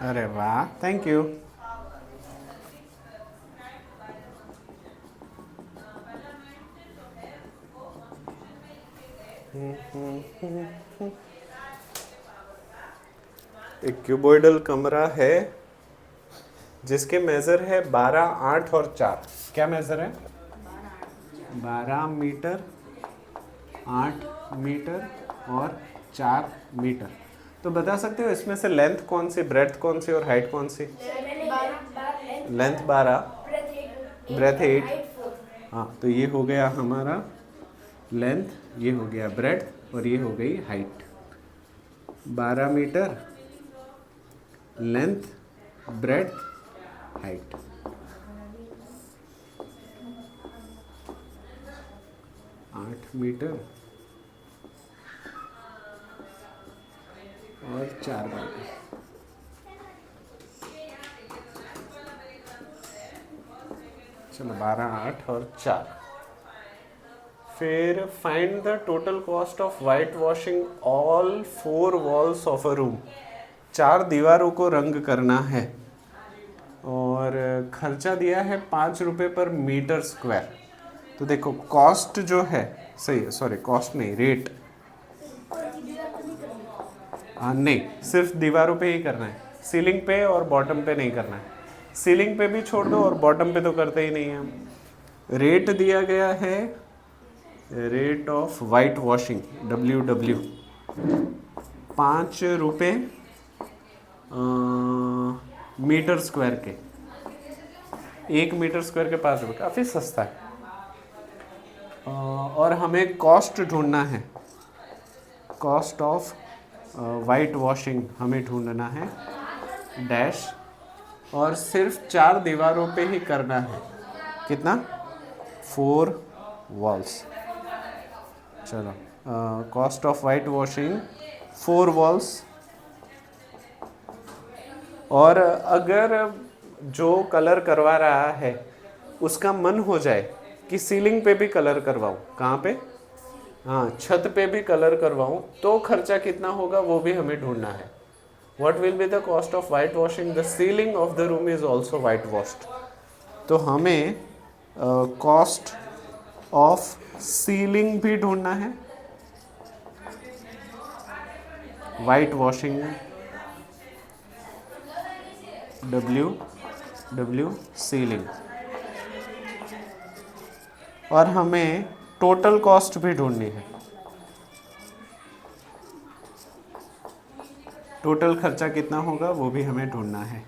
अरे वाह, थैंक यू। एक क्यूबॉइडल कमरा है जिसके मेजर है 12, 8 और 4। क्या मेजर है? 12 मीटर, 8 मीटर और 4 मीटर। तो बता सकते हो इसमें से लेंथ कौन सी, ब्रेड्थ कौन सी और हाइट कौन सी? Length 12, breath 8। हाँ, तो ये हो गया हमारा लेंथ, ये हो गया ब्रेड्थ और ये हो गई height. 12 metre length, breadth, height. आठ मीटर और 4 मीटर। चलो 12, 8 और 4। फिर find the total cost of white washing all 4 walls of a room. 4 दीवारों को रंग करना है। और खर्चा दिया है 5 रुपये पर मीटर स्क्वायर। तो देखो कॉस्ट जो है, सही, सॉरी कॉस्ट नहीं, रेट, नहीं सिर्फ दीवारों पे ही करना है, सीलिंग पे और बॉटम पे नहीं करना है। सीलिंग पे भी छोड़ दो और बॉटम पे तो करते ही नहीं हैं हम। रेट दिया गया है, rate of white washing WW 5 रुपये मीटर स्क्वायर के, 1 मीटर स्क्वायर के 5 रुपये, काफ़ी सस्ता है। और हमें कॉस्ट ढूंढना है, कॉस्ट ऑफ वाइट वॉशिंग हमें ढूंढना है डैश, और सिर्फ 4 दीवारों पे ही करना है। कितना? 4 वॉल्स। चलो cost of white washing 4 walls. और अगर जो कलर करवा रहा है उसका मन हो जाए कि सीलिंग पे भी कलर करवाऊँ, कहाँ पे? हाँ, छत पे भी कलर करवाऊँ, तो खर्चा कितना होगा वो भी हमें ढूंढना है। What will be the cost of white washing? The ceiling of the room is also white washed. तो हमें कॉस्ट ऑफ सीलिंग भी ढूंढना है, वाइट वॉशिंग W सीलिंग, और हमें टोटल कॉस्ट भी ढूंढनी है, टोटल खर्चा कितना होगा वो भी हमें ढूंढना है।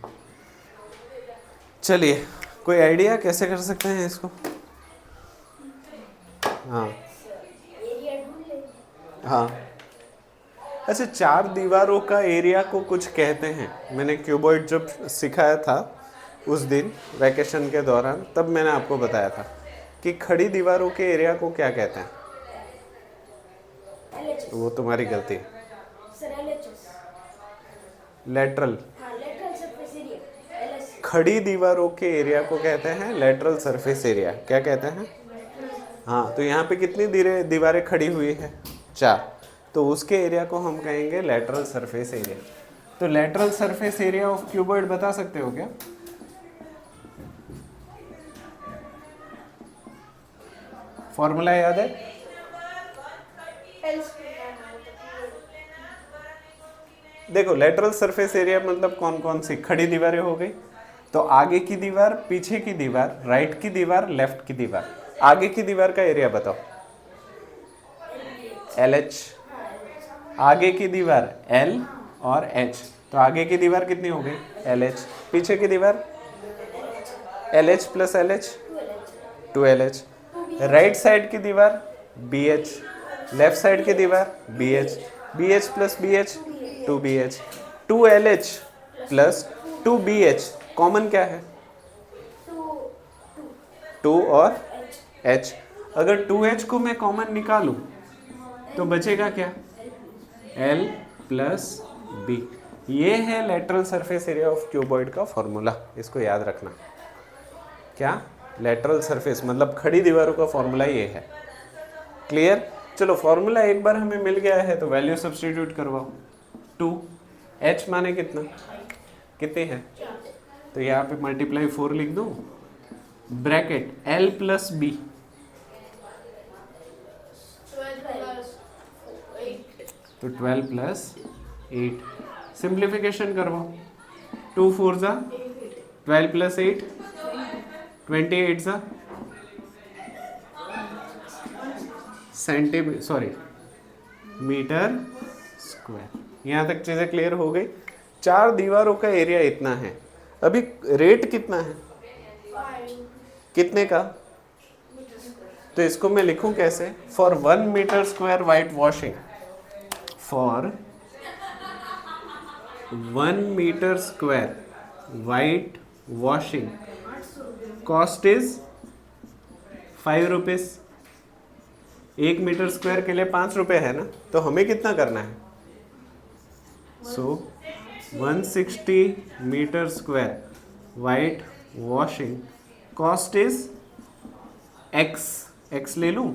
चलिए, कोई आइडिया कैसे कर सकते हैं इसको? हाँ एरिया ढूंढ ले। हाँ, अच्छा 4 दीवारों का एरिया को कुछ कहते हैं। मैंने क्यूबॉइड जब सिखाया था उस दिन वैकेशन के दौरान, तब मैंने आपको बताया था कि खड़ी दीवारों के एरिया को क्या कहते हैं। LHS। वो तुम्हारी गलती है। Sir LHS। लेटरल, हाँ, लेटरल सरफेस एरिया LS। खड़ी दीवारों के एरिया को कहते हैं लेटरल सरफेस एरिया। क्या कहते हैं? हाँ, तो यहाँ पे कितनी दीवारें खड़ी हुई है? 4, तो उसके एरिया को हम कहेंगे लेटरल सरफेस एरिया। तो lateral surface area of cuboid बता सकते हो क्या? फॉर्मूला याद है? देखो लेटरल सरफेस एरिया मतलब कौन कौन सी खड़ी दीवारें हो गई, तो आगे की दीवार, पीछे की दीवार, राइट की दीवार, लेफ्ट की दीवार। आगे की दीवार का एरिया बताओ। LH। आगे की दीवार L और H, तो आगे की दीवार कितनी हो गई? LH। पीछे की दीवार LH plus LH 2LH। Right side की दीवार BH, लेफ्ट साइड की दीवार BH, BH plus BH 2BH। 2LH plus 2BH common क्या है? 2 और H। अगर 2H को मैं कॉमन निकालूं तो बचेगा क्या? L plus B। ये है lateral surface area of cuboid का फॉर्मूला, इसको याद रखना। क्या? लेटरल सरफेस मतलब खड़ी दीवारों का फॉर्मूला ये है। क्लियर? चलो फॉर्मूला एक बार हमें मिल गया है तो वैल्यू सब्स्टिट्यूट करवाओ। 2, H माने कितना, कितने हैं? तो यहाँ पे मल्टीप्लाई 4 लिख दो, ब्रैकेट L प्लस B, तो 12 प्लस 8। सिंप्लीफिकेशन करवाओ, 2 4 जा 12 प्लस 8 28 जा मीटर स्क्वायर। यहाँ तक चीज़ें क्लियर हो गई। 4 दीवारों का एरिया इतना है। अभी रेट कितना है? कितने का? तो इसको मैं लिखूं कैसे? For 1 metre square white washing, for 1 metre square white washing cost is 5 rupees. 1 metre square के लिए 5 रुपये है ना, तो हमें कितना करना है? So 160 metre square white washing cost is x ले लूँ,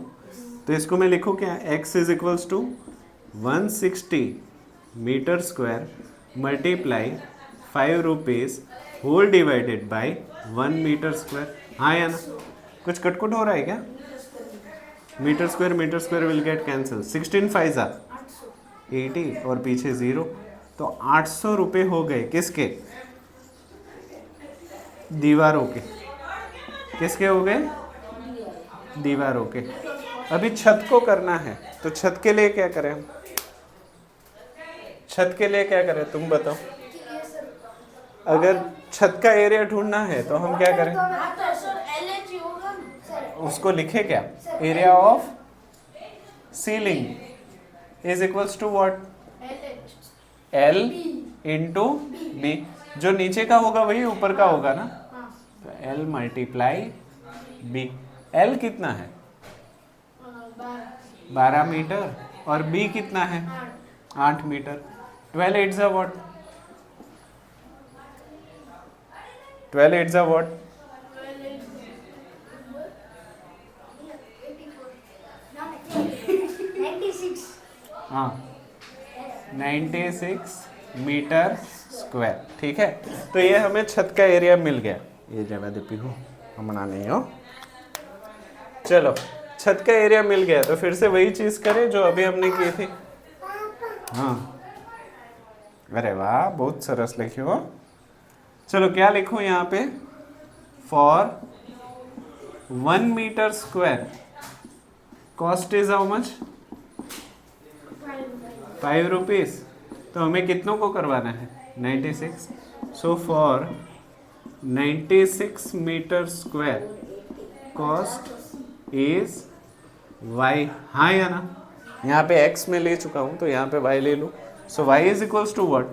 तो इसको मैं लिखूँ क्या? x is equals to 160 metre square multiply 5 rupees whole divided by 1 metre square. हाँ या ना? कुछ कटकुट हो रहा है क्या? Metre square will get cancel. 16 5 80 और पीछे 0, तो 800 रुपये हो गए किसके? दीवारों के। किसके हो गए? दीवारों के। अभी छत को करना है, तो छत के लिए क्या करें हम? छत के लिए क्या करें तुम बताओ? अगर छत का एरिया ढूंढना है तो हम क्या करें? हाँ तो सर LH होगा ना सर। उसको लिखे क्या? Area of ceiling is equals to what? LH L into B. जो नीचे का होगा वही ऊपर का होगा ना, हाँ तो L मल्टीप्लाई बी। L कितना है? 12 मीटर और B कितना है? 8 मीटर। 12 8 जा व्हाट? 12 8 जा व्हाट? 96 हाँ 96 मीटर स्क्वायर। ठीक है, तो ये हमें छत का एरिया मिल गया। ये जगह दीपी हो हमना नहीं हो। चलो छत का एरिया मिल गया, तो फिर से वही चीज करें जो अभी हमने की थी। हाँ अरे वाह, बहुत सरस लिखी हो। चलो क्या लिखूं यहाँ पे? For 1 metre square cost is how much? 5 rupees. तो हमें कितनों को करवाना है? 96। So for 96 metre square cost is y। हाँ या ना? यहाँ पे x में ले चुका हूँ तो यहाँ पे y ले लूँ। So y is equals to what?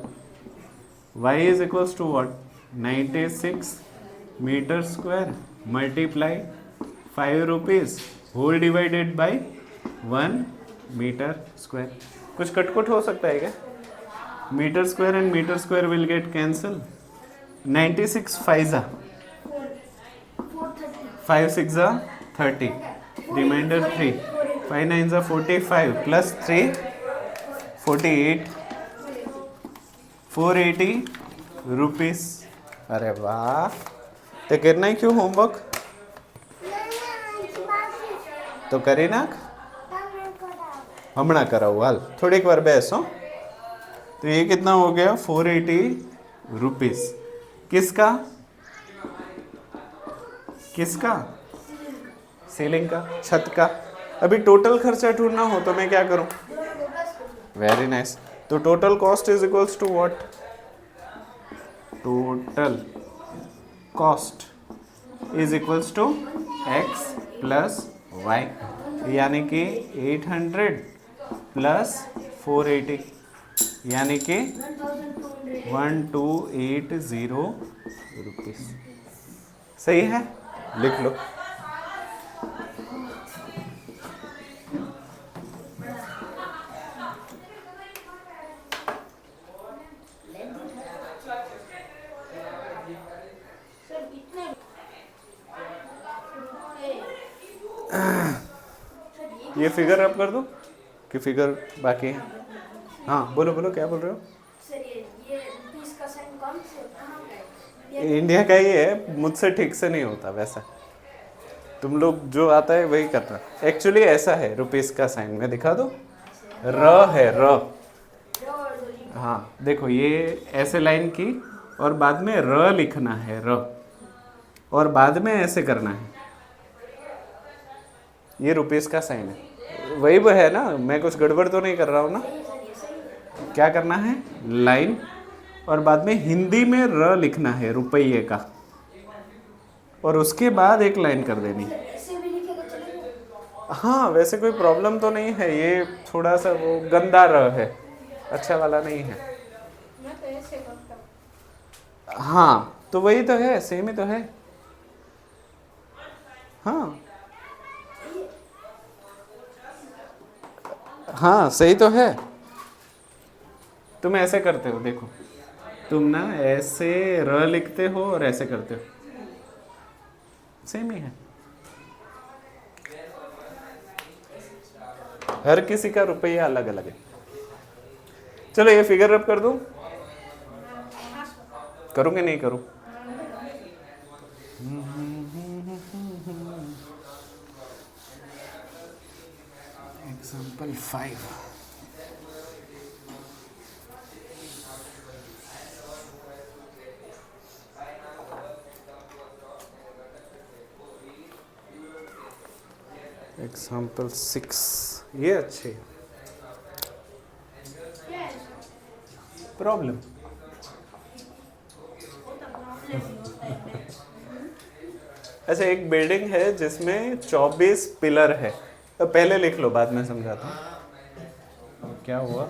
y is equals to what? 96 metre square multiply 5 rupees whole divided by 1 metre square. कुछ कटकुट हो सकता है क्या? Metre square and metre square will get cancel. 96 5 जा 5 6 जा 30, रिमाइंडर 3, 5 9 जा 45 प्लस 3 48, 480 रुपीस। अरे वाह, तो करना ही क्यों होमवर्क? तो करे ना हमना कराओ हाल थोड़ी एक बार बेसो। तो ये कितना हो गया? 480 रुपीस। किसका? किसका? सीलिंग का, छत का। अभी टोटल खर्चा ढूंढना हो तो मैं क्या करूं? Very nice. तो total cost is equals to what? Total cost is equals to x plus y, यानी कि 800 प्लस 480, यानी कि 1280 रुपीस। सही है, लिख लो। ये फिगर अप कर दो कि फिगर बाकी है? हाँ बोलो बोलो, क्या बोल रहे हो? सर ये रुपीस का साइन कौन से कहाँ का है? इंडिया का ही है, मुझसे ठीक से नहीं होता वैसा। तुम लोग जो आता है वही करना। एक्चुअली ऐसा है रुपीस का साइन, मैं दिखा दो। र है र। हाँ देखो, ये ऐसे लाइन की और बाद में र लिखना है, र, और बाद में ऐसे करना है। ये रुपीस का साइन है। वही वो है ना, मैं कुछ गड़बड़ तो नहीं कर रहा हूँ ना? क्या करना है? लाइन और बाद में हिंदी में र लिखना है रुपये का, और उसके बाद एक लाइन कर देनी। ऐसे भी लिखेगा चलेगा? हाँ वैसे कोई प्रॉब्लम तो नहीं है। ये थोड़ा सा वो गंदा र है, अच्छा वाला नहीं है। मैं तो ऐसे करता हूँ। हाँ तो वही तो है, सेम ही तो है। हाँ हाँ सही तो है। तुम ऐसे करते हो, देखो तुम ना ऐसे र लिखते हो और ऐसे करते हो, सेम ही है। हर किसी का रुपया अलग अलग है। चलो ये फिगर रब कर दूं? करूँ कि नहीं करूँ? एग्जाम्पल 5. एग्जाम्पल 6. ये अच्छे क्या है प्रॉब्लम. वो तो प्रॉब्लम ही होता है अच्छा, एक बिल्डिंग है जिसमें 24 पिलर है. तो पहले लिख लो, बाद में समझाता हूँ क्या हुआ.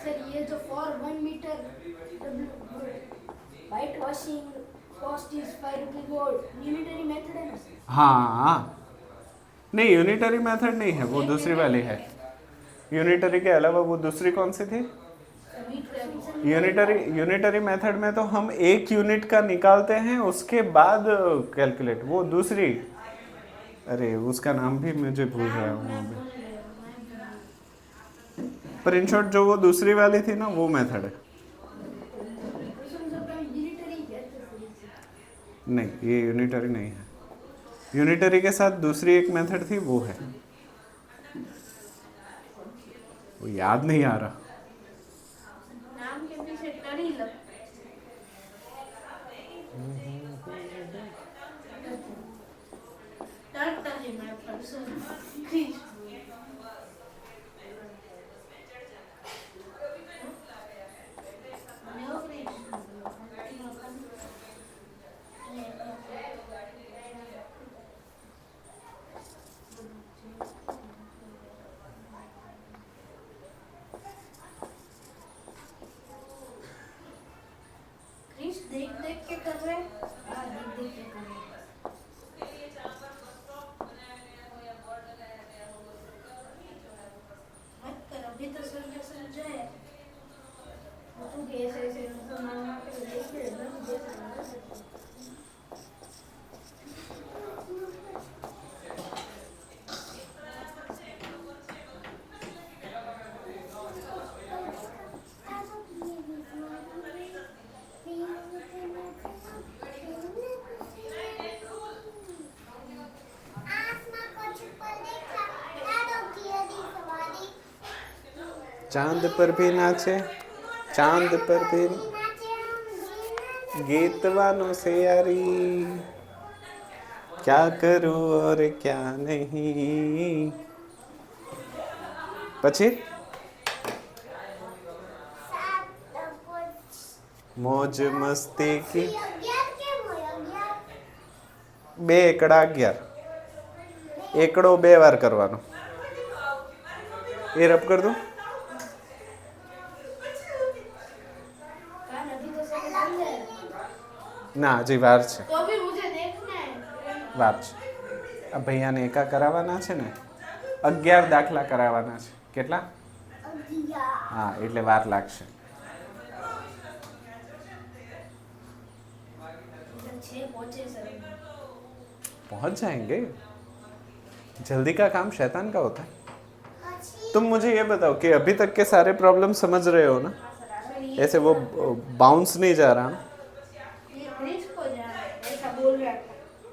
सर ये जो for 1 metre white washing cost is 5 rupees gold unitary method है ना सर? हाँ, नहीं यूनिटरी मेथड नहीं है, वो दूसरी वाली है. यूनिटरी के अलावा वो दूसरी कौन सी थी? यूनिटरी मेथड में तो हम एक यूनिट का निकालते हैं, उसके बाद कैलकुलेट. वो दूसरी, अरे उसका नाम भी मुझे भूल रहा हूँ अभी. पर इन शॉर्ट जो वो दूसरी वाली थी ना, वो मेथड है. नहीं, ये यूनिटरी नहीं है. यूनिटरी के साथ दूसरी एक मेथड थी, वो है. वो याद नहीं आ रहा. नाम के पीछे टरी लग टरी मेथड सर. क्रिश देख देख के कर रहे हैं. हाँ, देख देख के कर रहे हैं. मत कर, अभी तो समझाए. वो तू कैसे ऐसे मारना के देख ले ना, देख ले. चांद पर भी नाचे, चांद पर भी गीतवानों से यारी, क्या करूं और क्या नहीं. પછી મોજ મસ્તી की 2 એકડા 11. એકડો 2 વાર કરવાનો. એ રબ कर दूं. कान अभी तो समझ है. ના હજી વાર છે, तो भी मुझे देखना है. વાર છે. આ ભૈયાને એકા કરાવવાના છે ને, 11 દાખલા કરાવવાના છે. કેટલા? હા, એટલે વાર લાગશે. छह पहुंचे सर. पहुंच जाएंगे. जल्दी का काम शैतान का होता है. तुम मुझे ये बताओ कि अभी तक के सारे प्रॉब्लम समझ रहे हो ना? ऐसे वो बाउंस नहीं जा रहा ना? ये क्रिश को जा रहा है, ऐसा बोल रहा है.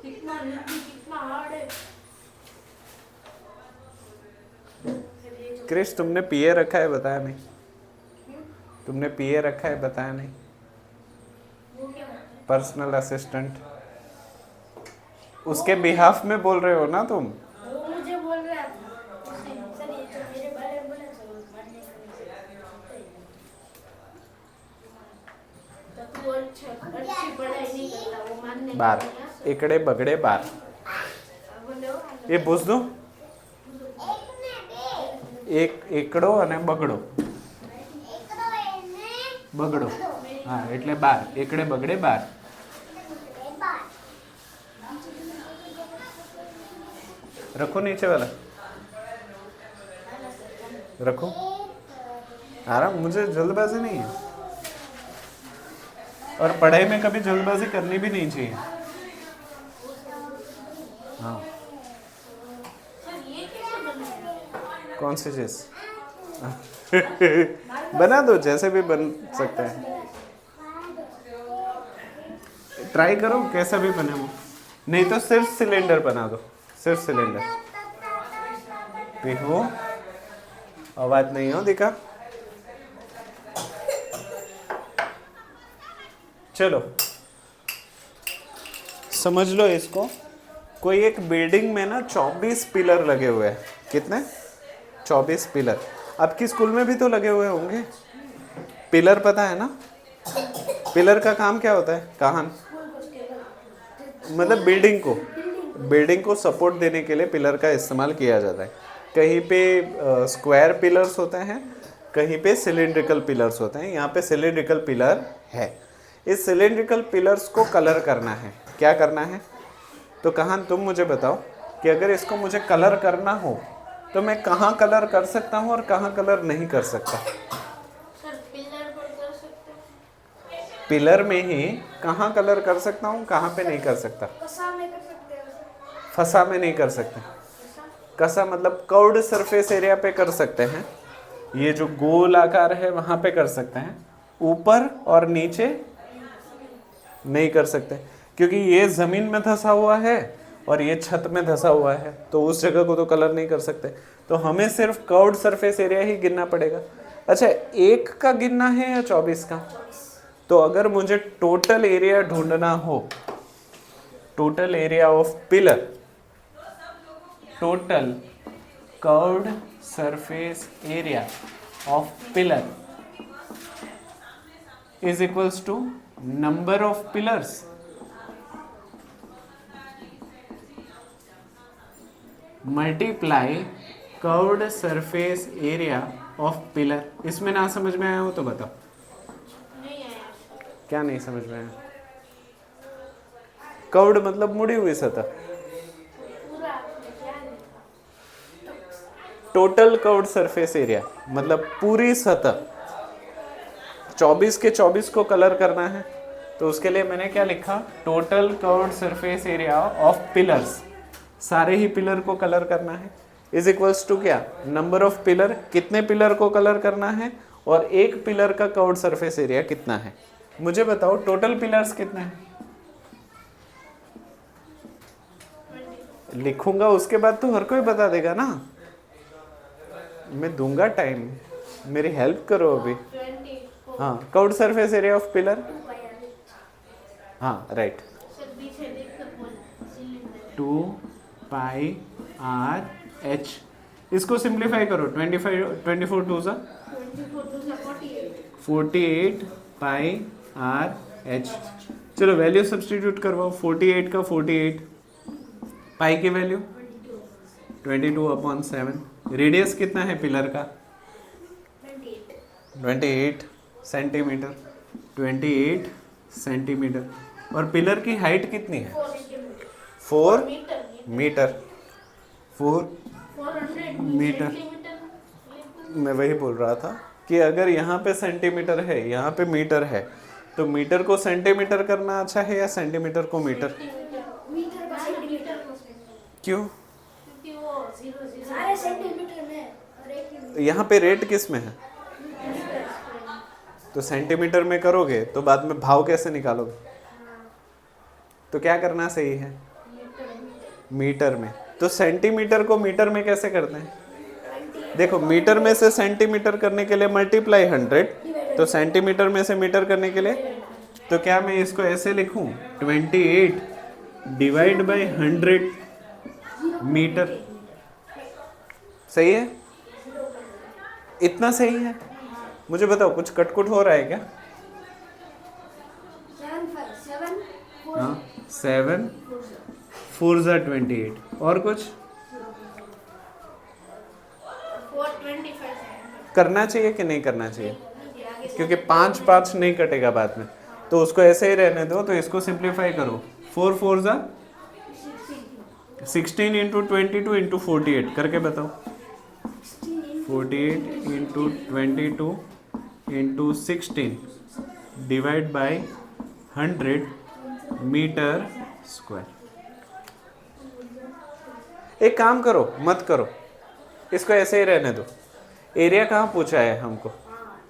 कितना इजी, कितना हार्ड है. क्रिश, तुमने पीए रखा है बताया नहीं? तुमने पीए रखा है बताया नहीं? वो क्या है? Personal assistant. उसके बिहाफ में बोल रहे हो ना तुम? वो मुझे बोल रहा था. सर ये तो मेरे बारे में बोला सर, मानने का नहीं सर. तो तू अच्छी पढ़ाई नहीं करता, वो मानने का 12 नहीं है. एकड़े बगड़े 12. बोलो ये पूछ दो. એક એકડો અને બગડો. બગડો, હા, એટલે 12. એકડે બગડે 12. रखो नीचे वाला, रखो आराम. मुझे जल्दबाजी नहीं है, और पढ़ाई में कभी जल्दबाजी करनी भी नहीं चाहिए. हाँ, सर ये कैसे बना है? कौन सी चीज? बना दो, जैसे भी बन सकता है, ट्राई करो कैसा भी बने वो। नहीं तो सिर्फ सिलेंडर बना दो, सिर्फ सिलेंडर। पीहू आवाज नहीं हो दिखा। चलो समझ लो इसको। कोई एक बिल्डिंग में ना 24 पिलर लगे हुए हैं। कितने? 24 पिलर। आपकी स्कूल में भी तो लगे हुए होंगे। पिलर पता है ना? पिलर का काम क्या होता है? कहान मतलब बिल्डिंग को सपोर्ट देने के लिए पिलर का इस्तेमाल किया जाता है। कहीं पे स्क्वायर पिलर्स होते हैं, कहीं पे सिलिंड्रिकल पिलर्स होते हैं। यहाँ पे सिलिंड्रिकल पिलर है। इस सिलिंड्रिकल पिलर्स को कलर करना है। क्या करना है? तो कहान तुम मुझे बताओ कि अगर इसको मुझे कलर करना हो तो मैं कहाँ कलर कर सकता हूँ और कहाँ कलर नहीं कर सकता? सर पिलर पर कर सकते हैं। पिलर में ही कहाँ कलर कर सकता हूँ, कहाँ पे नहीं कर सकता? कसा में कर सकते हैं सर। फसा में नहीं कर सकते। कसा मतलब कर्व्ड सरफेस एरिया पे कर सकते हैं। ये जो गोल आकार है वहाँ पे कर सकते हैं। ऊपर और नीचे नहीं कर सकते, क्योंकि ये ज़मीन में धंसा हुआ है और ये छत में धंसा हुआ है, तो उस जगह को तो कलर नहीं कर सकते। तो हमें सिर्फ कर्व्ड सरफेस एरिया ही गिनना पड़ेगा। अच्छा, एक का गिनना है या 24 का? तो अगर मुझे टोटल एरिया ढूंढना हो, total area of pillar, total curved surface area of pillar is equals to number of pillars multiply curved surface area of pillar। इसमें ना समझ में आया हो तो बताओ। नहीं आया। क्या नहीं समझ में आया? कर्व्ड मतलब मुड़ी हुई सतह। पूरा क्या है? टोटल कर्व्ड सरफेस एरिया मतलब पूरी सतह। 24 के 24 को कलर करना है, तो उसके लिए मैंने क्या लिखा? Total curved surface area of pillars. सारे ही पिलर को कलर करना है। इज इक्वल्स टू क्या? नंबर ऑफ पिलर, कितने पिलर को कलर करना है, और एक पिलर का कर्व्ड सरफेस एरिया कितना है। मुझे बताओ टोटल पिलर्स कितने हैं? लिखूंगा उसके बाद तो हर कोई बता देगा ना। मैं दूंगा टाइम, मेरी हेल्प करो अभी। 20 हाँ, curved surface area of pillar. हाँ राइट, सर पीछे देख कर बोला सिलेंडर 2 पाई आर एच। इसको सिंप्लीफाई करो। 24 टू सा 48 पाई आर एच। चलो वैल्यू सब्सटीट्यूट करवाओ। 48 का 48, पाई की वैल्यू 22/7। रेडियस कितना है पिलर का? 28 सेंटीमीटर। 28 सेंटीमीटर। और पिलर की हाइट कितनी है? 4 मीटर। 4 मीटर। मैं वही बोल रहा था कि अगर यहाँ पे सेंटीमीटर है, यहाँ पे मीटर है, तो मीटर को सेंटीमीटर करना अच्छा है या सेंटीमीटर को मीटर? मीटर का सेंटीमीटर क्यों? क्योंकि वो 0 सारे सेंटीमीटर में और एक यहाँ पे रेट किस में है? तो सेंटीमीटर में करोगे तो बाद में भाव कैसे निकालोगे? तो क्या करना सही है? मीटर में। तो सेंटीमीटर को मीटर में कैसे करते हैं? देखो, मीटर में से सेंटीमीटर करने के लिए मल्टीप्लाई 100, तो सेंटीमीटर में से मीटर करने के लिए, तो क्या मैं इसको ऐसे लिखूं? 28 डिवाइड बाई 100 मीटर। सही है? इतना सही है? मुझे बताओ कुछ कटकुट हो रहा है क्या? 7 4 ज़ा 28। और कुछ 425 करना चाहिए कि नहीं करना चाहिए? क्योंकि 5 नहीं कटेगा बाद में, तो उसको ऐसे ही रहने दो। तो इसको सिंप्लीफाई करो। 4 4 ज़ा 16 इंटू 22 इंटू 48 करके बताओ। 48 into 22 into 16 divide by 100 metre square. एक काम करो, मत करो, इसको ऐसे ही रहने दो। एरिया कहाँ पूछा है हमको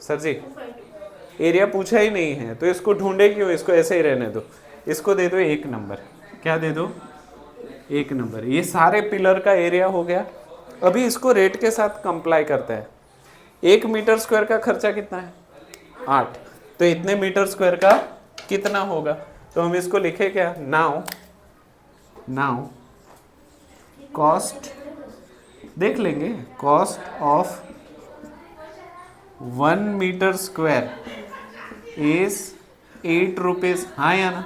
सर जी? एरिया पूछा ही नहीं है तो इसको ढूंढे क्यों, इसको ऐसे ही रहने दो। इसको दे दो 1 नंबर। क्या दे दो? 1 नंबर। ये सारे पिलर का एरिया हो गया। अभी इसको रेट के साथ कंप्लाई करता है। 1 मीटर स्क्वायर का खर्चा कितना है? 8। तो इतने मीटर स्क्वायर का कितना होगा? तो हम इसको लिखे क्या? नाउ कॉस्ट देख लेंगे। Cost of 1 metre square is 8 rupees. हाँ या ना?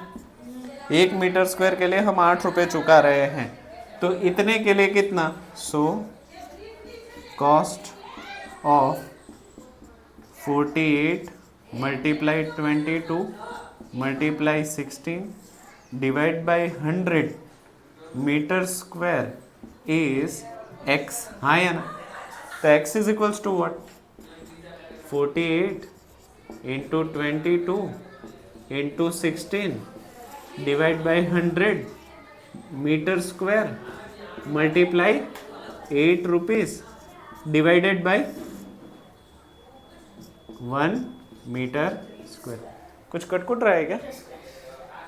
1 मीटर स्क्वायर के लिए हम 8 रुपये चुका रहे हैं, तो इतने के लिए कितना? So cost of 48 multiply 22 multiply 16 divide by 100 metre square is x। हाँ या ना? तो x is equals to what? 48 into 22 into 16 divide by 100 metre square multiply 8 rupees divided by 1 metre square. कुछ कटकुट रहा है क्या?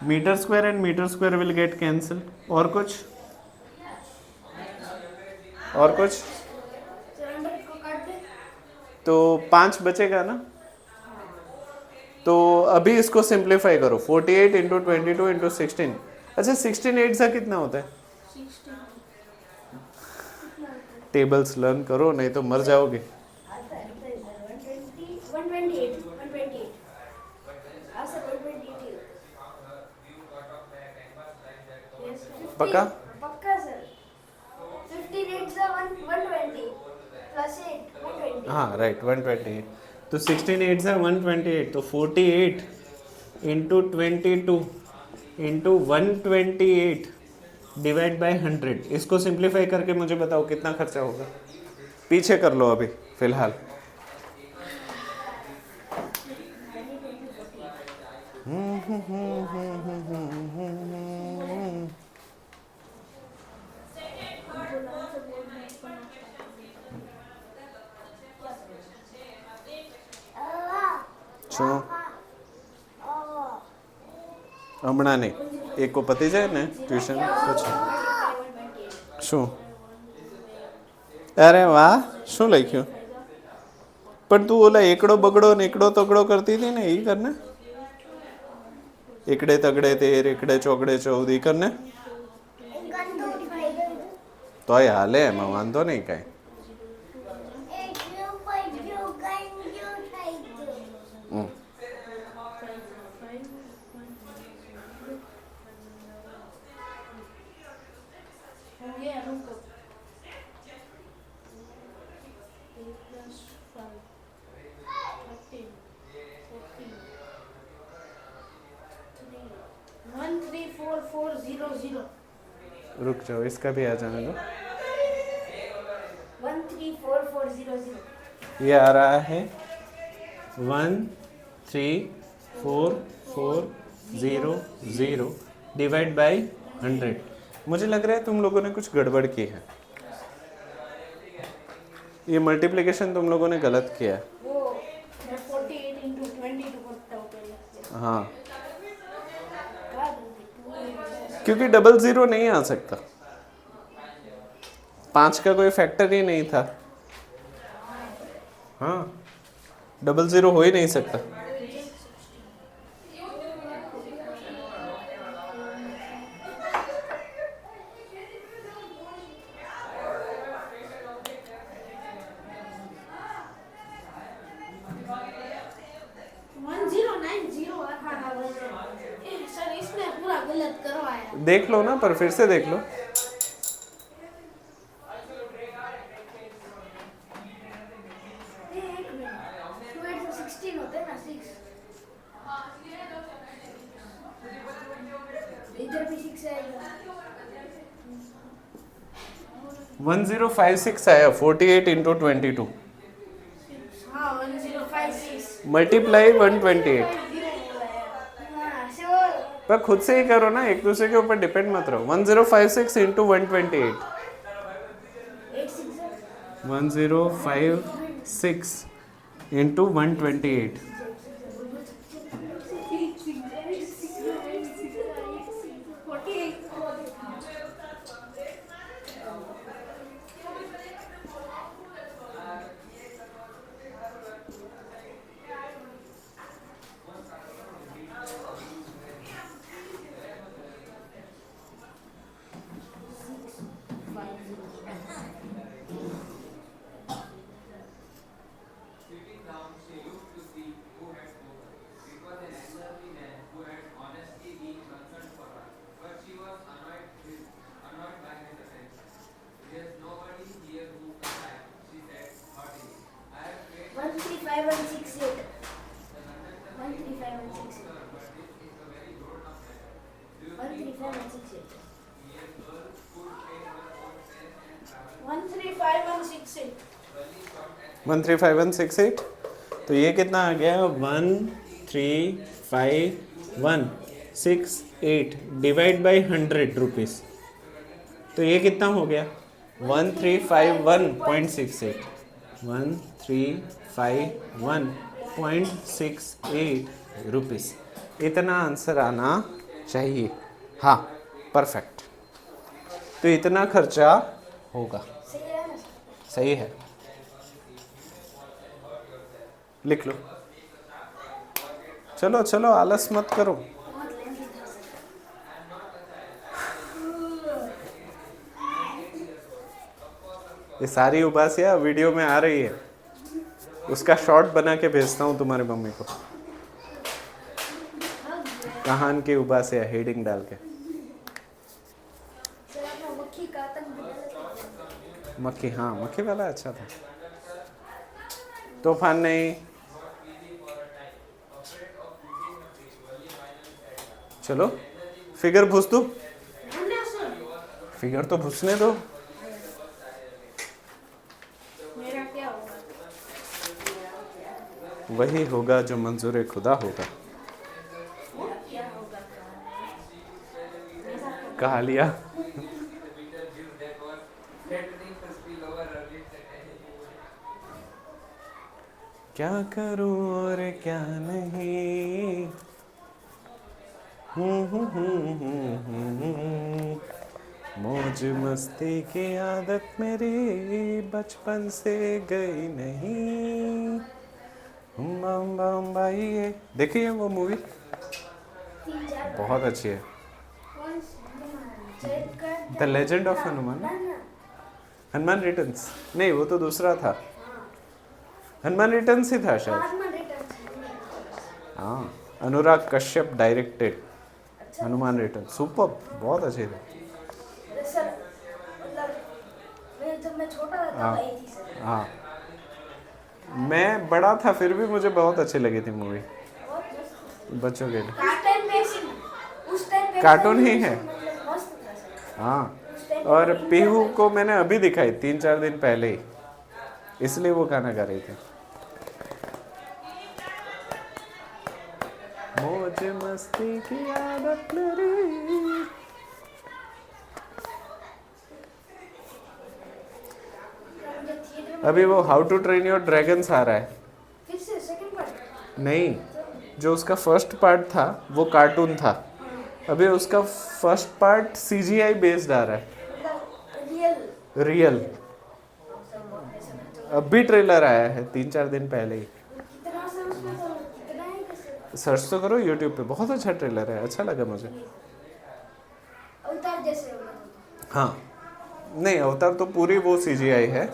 Metre square and metre square will get cancel. और कुछ? और कुछ? तो 5 बचेगा ना? तो अभी इसको सिंप्लीफाई करो। 48 इंटू 22 इंटू 16। अच्छा 16 8 सा कितना होता है? टेबल्स लर्न करो नहीं तो मर जाओगे। पक्का? पक्का सर। 15 8 से 120 प्लस 8 120। हाँ राइट 128। तो 16 8 से 128। तो 48 इंटू 22 इंटू 128 डिवाइड बाय 100। इसको सिंप्लीफाई करके मुझे बताओ कितना खर्चा होगा। पीछे कर लो अभी फिलहाल। શું હમણાં નહીં, એક કો પતી જાય ને ટ્યુશન પછી શું? અરે વાહ, શું લખ્યું? પણ તું ઓલા એકડો બગડો ને એકડો તગડો કરતી હતી ને એ કરને. એકડે તગડે 13 એકડે ચોકડે 14 એ કરને. તોય હાલે, એમાં વાંધો નહીં કાંઈ. रुक जाओ, इसका भी आ जाने दो। 134400। ये आ रहा है 13440 डिवाइड बाई 100। मुझे लग रहा है तुम लोगों ने कुछ गड़बड़ की है। ये मल्टीप्लिकेशन तुम लोगों ने गलत किया है। वो 48 इंटू 22 करता हूँ पहले। हाँ, क्योंकि 00 नहीं आ सकता। 5 का कोई फैक्टर ही नहीं था। हाँ, 00 हो ही नहीं सकता। सर इसने पूरा गलत करवाया। देख लो ना, पर फिर से देख लो। एक मिनट, 2 8 से 16 होते हैं ना 6। इधर भी 6 आएगा। 1056 आया। 48 इंटू 22 हाँ 1056 मल्टीप्लाई 128। हाँ श्योर। पर खुद से ही करो ना, एक दूसरे के ऊपर डिपेंड मत रहो। 1056 into 128 8 6 1056 6 into 128 one three five one six eight. तो ये कितना आ गया 135168 डिवाइड बाई 100 रुपीज़। तो ये कितना हो गया 1351.68 1351.68 रुपीज़। इतना आंसर आना चाहिए। हाँ परफेक्ट। तो इतना खर्चा होगा। सही है, लिख लो। चलो चलो आलस मत करो। ये सारी उबासियाँ वीडियो में आ रही है, उसका शॉर्ट बना के भेजता हूँ तुम्हारी मम्मी को। कहान की उबासियाँ हेडिंग डाल के। मक्खी, हाँ मक्खी वाला अच्छा था। तूफान नहीं। चलो फिगर भूस दो। फिगर तो भूसने दो। मेरा क्या होगा? वही होगा जो मंजूर खुदा होगा। क्या होगा? कहा लिया। क्या करूं और क्या नहीं। मौज मस्ती की आदत मेरी बचपन से गई नहीं। बम बम भाई। देखिए वो मूवी बहुत अच्छी है, the legend of Hanuman. Hanuman returns नहीं, वो तो दूसरा था। हनुमान रिटर्न्स ही था शायद। हाँ Anurag Kashyap directed Hanuman return. Super, बहुत अच्छे थे। सर मतलब जब मैं छोटा था तब आई थी सर। हाँ मैं बड़ा था फिर भी मुझे बहुत अच्छी लगी थी मूवी, बच्चों के लिए। कार्टून ही है। हाँ और पीहू को मैंने अभी दिखाई 3-4 दिन पहले ही, इसलिए वो गाना गा रही थी। मौज मस्ती की आदत मेरी। अभी वो how to train your dragons आ रहा है। फिर से सेकंड पार्ट नहीं, जो उसका फर्स्ट पार्ट था वो कार्टून था, अभी उसका फर्स्ट पार्ट CGI बेस्ड आ रहा है। रियल अभी ट्रेलर आया है 3-4 दिन पहले ही। कितना सर उसमें तो कितना है कैसे? सर्च तो करो यूट्यूब पे, बहुत अच्छा ट्रेलर है, अच्छा लगा मुझे। अवतार जैसे होगा। हाँ नहीं, अवतार तो पूरी वो CGI है,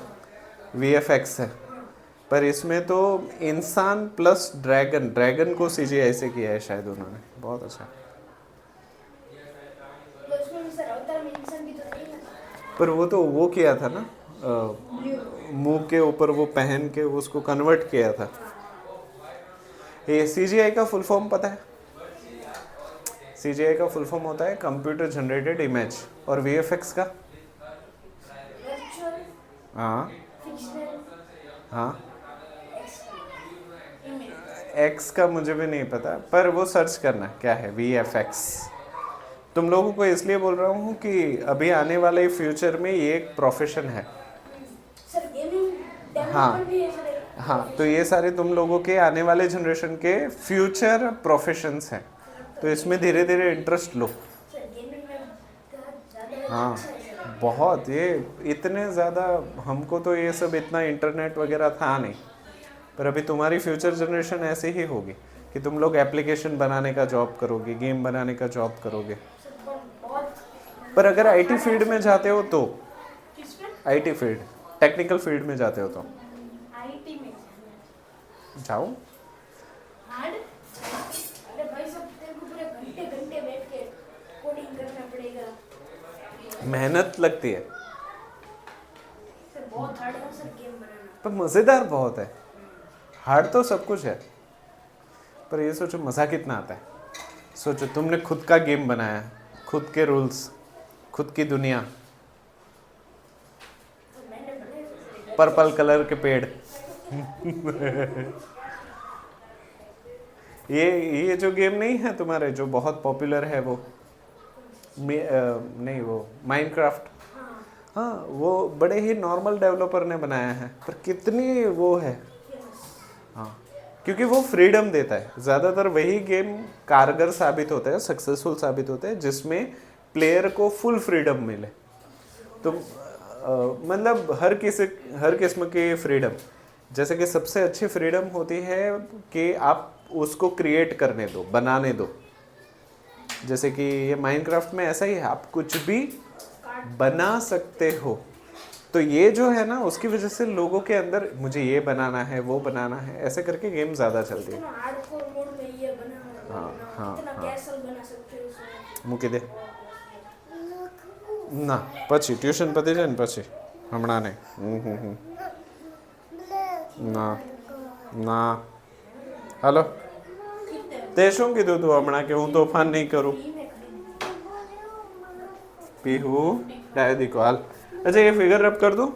VFX है, पर इसमें तो इंसान प्लस ड्रैगन को CGI से किया है शायद उन्होंने, बहुत अच्छा। तो उसमें भी सर अवतार में इंसान भी तो नहीं है। पर वो तो वो किया था ना, मुंह के ऊपर वो पहन के उसको कन्वर्ट किया था। ये CGI का फुल फॉर्म पता है? CGI का फुल फॉर्म होता है कंप्यूटर जनरेटेड इमेज, और VFX का? वर्चुअल हाँ फिक्शनल हाँ X का मुझे भी नहीं पता, पर वो सर्च करना क्या है VFX। तुम लोगों को इसलिए बोल रहा हूँ कि अभी आने वाले फ्यूचर में ये एक प्रोफेशन है। सर गेमिंग डेवलपर भी है सर। हाँ, तो ये सारे तुम लोगों के आने वाले जनरेशन के फ्यूचर प्रोफेशंस हैं, तो इसमें धीरे धीरे इंटरेस्ट लो। सर गेमिंग में ज़्यादा हाँ, अच्छा है सर। बहुत ये इतने ज़्यादा, हमको तो ये सब इतना इंटरनेट वगैरह था नहीं, पर अभी तुम्हारी फ्यूचर जनरेशन ऐसे ही होगी कि तुम लोग एप्लीकेशन बनाने का जॉब करोगे, गेम बनाने का जॉब करोगे। सर बहुत पर अगर आईटी फील्ड में जाते हो तो, किसमें आईटी फील्ड, टेक्निकल फील्ड में जाते हो तो आईटी में जाओ। हार्ड। अरे भाई सब तेरे को पूरे घंटे घंटे बैठ के कोडिंग करना पड़ेगा। मेहनत लगती है, सर बहुत हार्ड है सर गेम बनाना। पर मज़ेदार बहुत है। हार्ड तो सब कुछ है, पर ये सोचो मज़ा कितना आता है। सोचो तुमने खुद का गेम बनाया, खुद के रूल्स, खुद की दुनिया, तो मैंने बनाया सर। पर्पल कलर के पेड़। ये जो गेम नहीं है तुम्हारे जो बहुत पॉपुलर है वो नहीं, वो माइनक्राफ्ट। हाँ हाँ, वो बड़े ही नॉर्मल डेवलपर ने बनाया है, पर कितनी वो है। हाँ, क्योंकि वो फ्रीडम देता है। ज़्यादातर वही गेम कारगर साबित होता है, सक्सेसफुल साबित होता है, जिसमें प्लेयर को फुल फ्रीडम मिले। तो मतलब हर किस्म की फ्रीडम, जैसे कि सबसे अच्छी फ्रीडम होती है कि आप उसको क्रिएट करने दो, बनाने दो। जैसे कि ये माइनक्राफ्ट में ऐसा ही है, आप कुछ भी बना सकते हो। तो ये जो है ना, उसकी वजह से लोगों के अंदर मुझे ये बनाना है, वो बनाना है, ऐसे करके गेम ज़्यादा चलती है। इतना हार्डकोर मोड में ये बनाना हाँ, हाँ, इतना हाँ। कैसल बना सकते हो उसमें। મૂકી દે ના, પછી ટ્યુશન પતી જાય ને પછી, હમણાં નહીં। ના ના, હાલો, તે શું કીધું તું હમણાં કે હું તોફાન નહીં કરું? પીહુ ડાયો દીકો હાલ। अच्छा, ये फिगर रब कर दूं?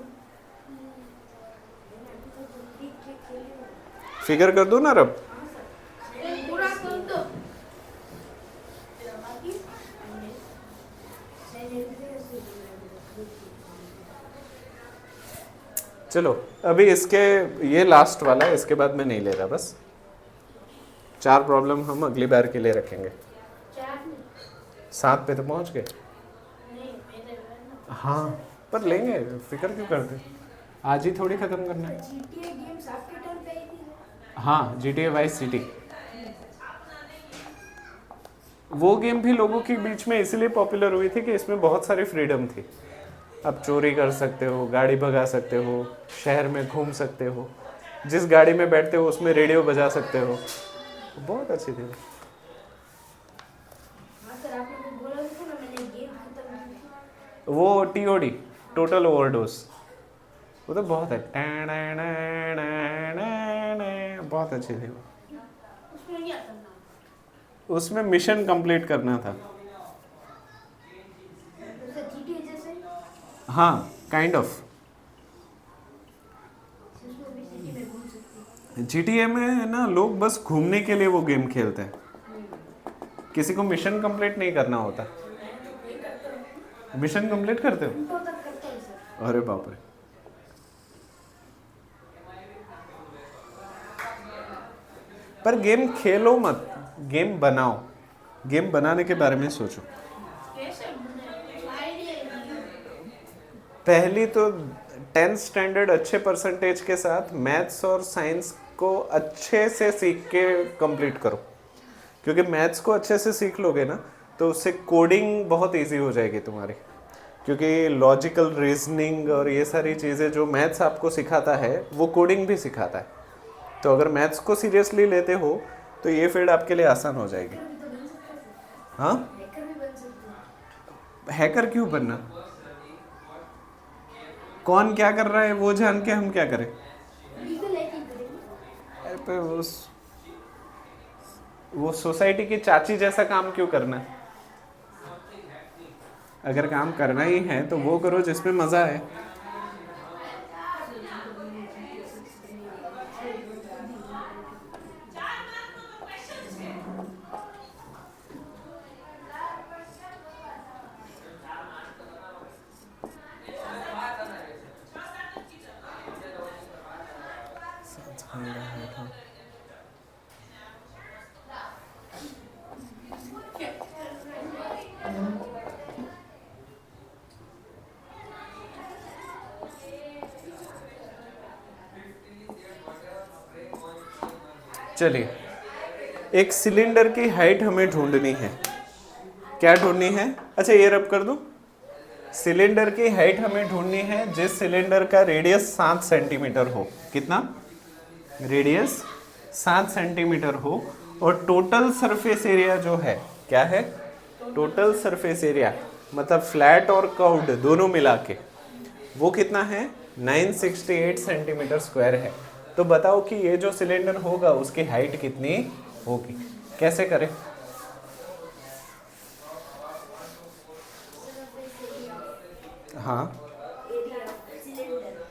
फिगर कर दूं ना रब? पूरा कर दो। चलो अभी इसके, ये लास्ट वाला है, इसके बाद मैं नहीं ले रहा। बस 4 प्रॉब्लम हम अगली बार के लिए रखेंगे। 7 पे तो पहुंच गए। हाँ, पर लेंगे, फिक्र क्यों करते, आज ही थोड़ी खत्म करना है। GTA गेम्स आपके टर्न पे आई थी। हाँ, GTA वाइस सिटी, वो गेम भी लोगों के बीच में इसलिए पॉपुलर हुई थी कि इसमें बहुत सारी फ्रीडम थी। आप चोरी कर सकते हो, गाड़ी भगा सकते हो, शहर में घूम सकते हो, जिस गाड़ी में बैठते हो उसमें रेडियो बजा सकते हो। बहुत अच्छी थी। हाँ सर, आपने तो बोला था ना, मैंने गेम खत्म की। वो TOD, टोटल ओवरडोज, वो तो बहुत है, बहुत अच्छी थी वो। उसमें क्या करना? उसमें मिशन कंप्लीट करना था। जैसे GTA जैसे हाँ, काइंड ऑफ। उसमें भी सिटी में घूम सकते हैं। GTA में ना लोग बस घूमने के लिए वो गेम खेलते हैं, किसी को मिशन कंप्लीट नहीं करना होता। मिशन कंप्लीट करते हो? घंटों तक करते हैं सर। अरे बाप रे। पर गेम खेलो मत, गेम बनाओ, गेम बनाने के बारे में सोचो। कैसे आइडिया? पहली तो 10th स्टैंडर्ड अच्छे परसेंटेज के साथ मैथ्स और साइंस को अच्छे से सीख के कंप्लीट करो, क्योंकि मैथ्स को अच्छे से सीख लोगे ना तो उससे कोडिंग बहुत इजी हो जाएगी तुम्हारी, क्योंकि लॉजिकल रीजनिंग और ये सारी चीज़ें जो मैथ्स आपको सिखाता है वो कोडिंग भी सिखाता है। तो अगर मैथ्स को सीरियसली लेते हो तो ये फील्ड आपके लिए आसान हो जाएगी। हाँ, हैकर भी बन सकते हैं। हैकर क्यों बनना? कौन क्या कर रहा है वो जान के हम क्या करें? लीगल हैकिंग करेंगे। अरे पे वो सोसाइटी की चाची जैसा काम क्यों करना? अगर काम करना ही है तो वो करो जिसमें मजा है। चलिए, एक सिलेंडर की हाइट हमें ढूंढनी है। क्या ढूंढनी है? अच्छा ये रब कर दूं। सिलेंडर की हाइट हमें ढूंढनी है जिस सिलेंडर का रेडियस 7 सेंटीमीटर हो। कितना? रेडियस 7 सेंटीमीटर हो और टोटल सरफेस एरिया जो है, क्या है? टोटल सरफेस एरिया मतलब फ्लैट और कर्व्ड दोनों मिला के वो कितना है? 968 सेंटीमीटर स्क्वायर है। तो बताओ कि ये जो सिलेंडर होगा उसकी हाइट कितनी होगी? कैसे करें? हाँ,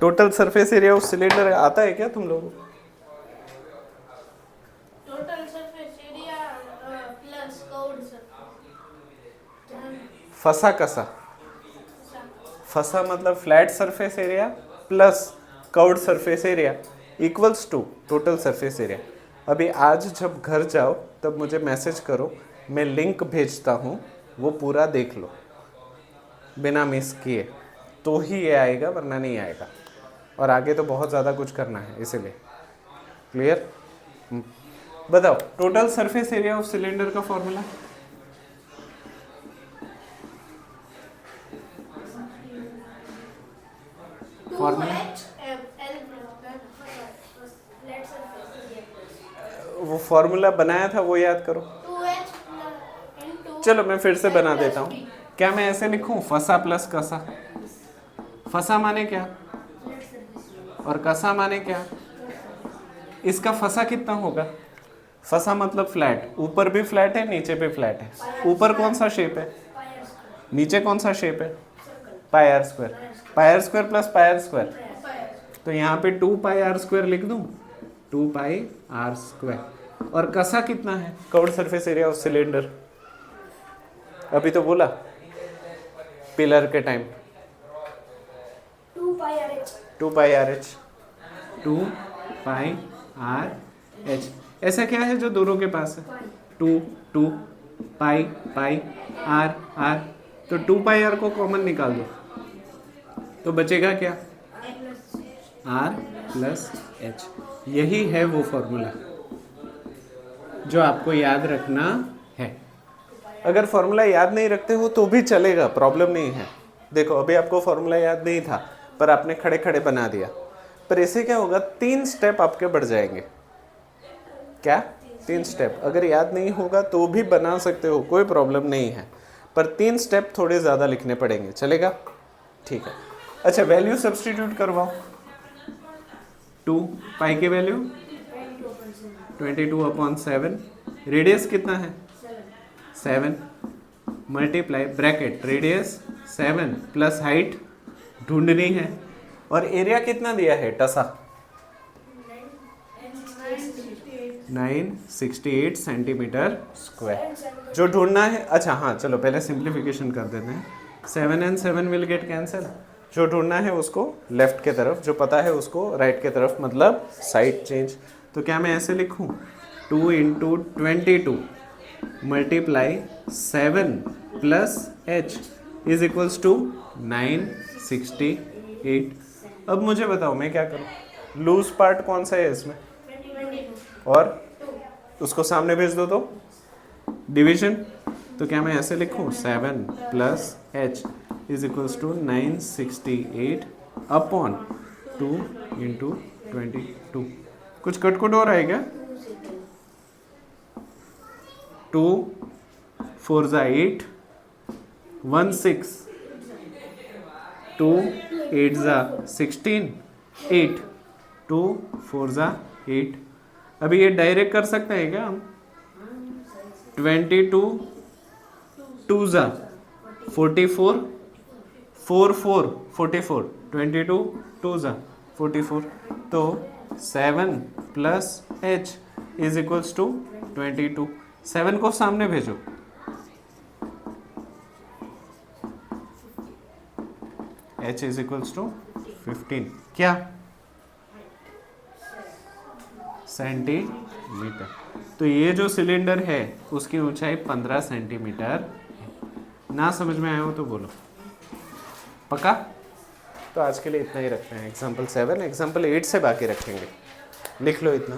total surface area of cylinder आता है क्या तुम लोगों को? Total surface area plus curved surface. फंसा कसा? फंसा मतलब flat surface area plus curved surface area equals to total surface area. अभी आज जब घर जाओ तब मुझे मैसेज करो, मैं लिंक भेजता हूँ, वो पूरा देख लो बिना मिस किए, तो ही ये आएगा, वरना नहीं आएगा। और आगे तो बहुत ज़्यादा कुछ करना है इसीलिए। क्लियर? बताओ total surface area of cylinder का फॉर्मूला। वो फॉर्मूला बनाया था वो याद करो। चलो मैं फिर से बना देता हूँ। क्या मैं ऐसे लिखूं? फंसा प्लस कसा। फंसा माने क्या और कसा माने क्या? इसका फंसा कितना होगा? फंसा मतलब फ्लैट, ऊपर भी फ्लैट है नीचे भी फ्लैट है। ऊपर कौन सा शेप है? नीचे कौन सा शेप है? Pi R square. Pi R square plus pi R square, तो यहाँ पे 2 पाई आर स्क्वायर लिख दूं, 2 पाई आर स्क्वायर। और कसा कितना है? Curved surface area of cylinder. अभी तो बोला पिलर के टाइम 2 पाई आर एच। 2 पाई आर एच। 2 पाई आर एच। ऐसा क्या है जो दोनों के पास है? 2 पाई पाई आर आर, तो 2 पाई आर को कॉमन निकाल दो तो बचेगा क्या? R plus H. यही है वो फॉर्मूला जो आपको याद रखना है। अगर फॉर्मूला याद नहीं रखते हो तो भी चलेगा, प्रॉब्लम नहीं है। देखो अभी आपको फॉर्मूला याद नहीं था पर आपने खड़े खड़े बना दिया, पर इससे क्या होगा? 3 स्टेप आपके बढ़ जाएंगे। क्या? 3 स्टेप। अगर याद नहीं होगा तो भी बना सकते हो, कोई प्रॉब्लम नहीं है, पर 3 स्टेप थोड़े ज़्यादा लिखने पड़ेंगे। चलेगा? ठीक है। अच्छा वैल्यू सब्स्टिट्यूट करवाओ। 2 पाई की वैल्यू 22/7। रेडियस कितना है? 7 multiply bracket radius 7 plus height ढूंढनी है, और एरिया कितना दिया है? टसा 968 सेंटीमीटर स्क्वायर जो ढूंढना है। अच्छा हाँ चलो पहले सिंप्लीफिकेशन कर देते हैं। 7 and 7 विल गेट कैंसिल। जो ढूंढना है उसको लेफ्ट के तरफ, जो पता है उसको राइट के तरफ, मतलब साइड चेंज। तो क्या मैं ऐसे लिखूं? 2 into 22 multiply 7 plus H is equals to 968। अब मुझे बताओ मैं क्या करूं? लूज पार्ट कौन सा है इसमें? और उसको सामने भेज दो तो डिवीजन। तो क्या मैं ऐसे लिखूं? 7 plus H is equals to 968 upon 2 into 22। कुछ कटकुट हो रहा है क्या? 2 4 8 1 6 2 8 16 8 2 4 8। अभी ये डायरेक्ट कर सकते हैं क्या हम? 22 2 44 4 4 44 22 2 44। तो 7 plus H is equals to 22। 7 को सामने भेजो। h is equals to 15। क्या? सेंटीमीटर। तो ये जो सिलेंडर है उसकी ऊंचाई 15 सेंटीमीटर है। ना समझ में आया हो तो बोलो। पक्का? तो आज के लिए इतना ही रखते हैं। एग्जाम्पल 7 एग्जाम्पल 8 से बाकी रखेंगे। लिख लो इतना।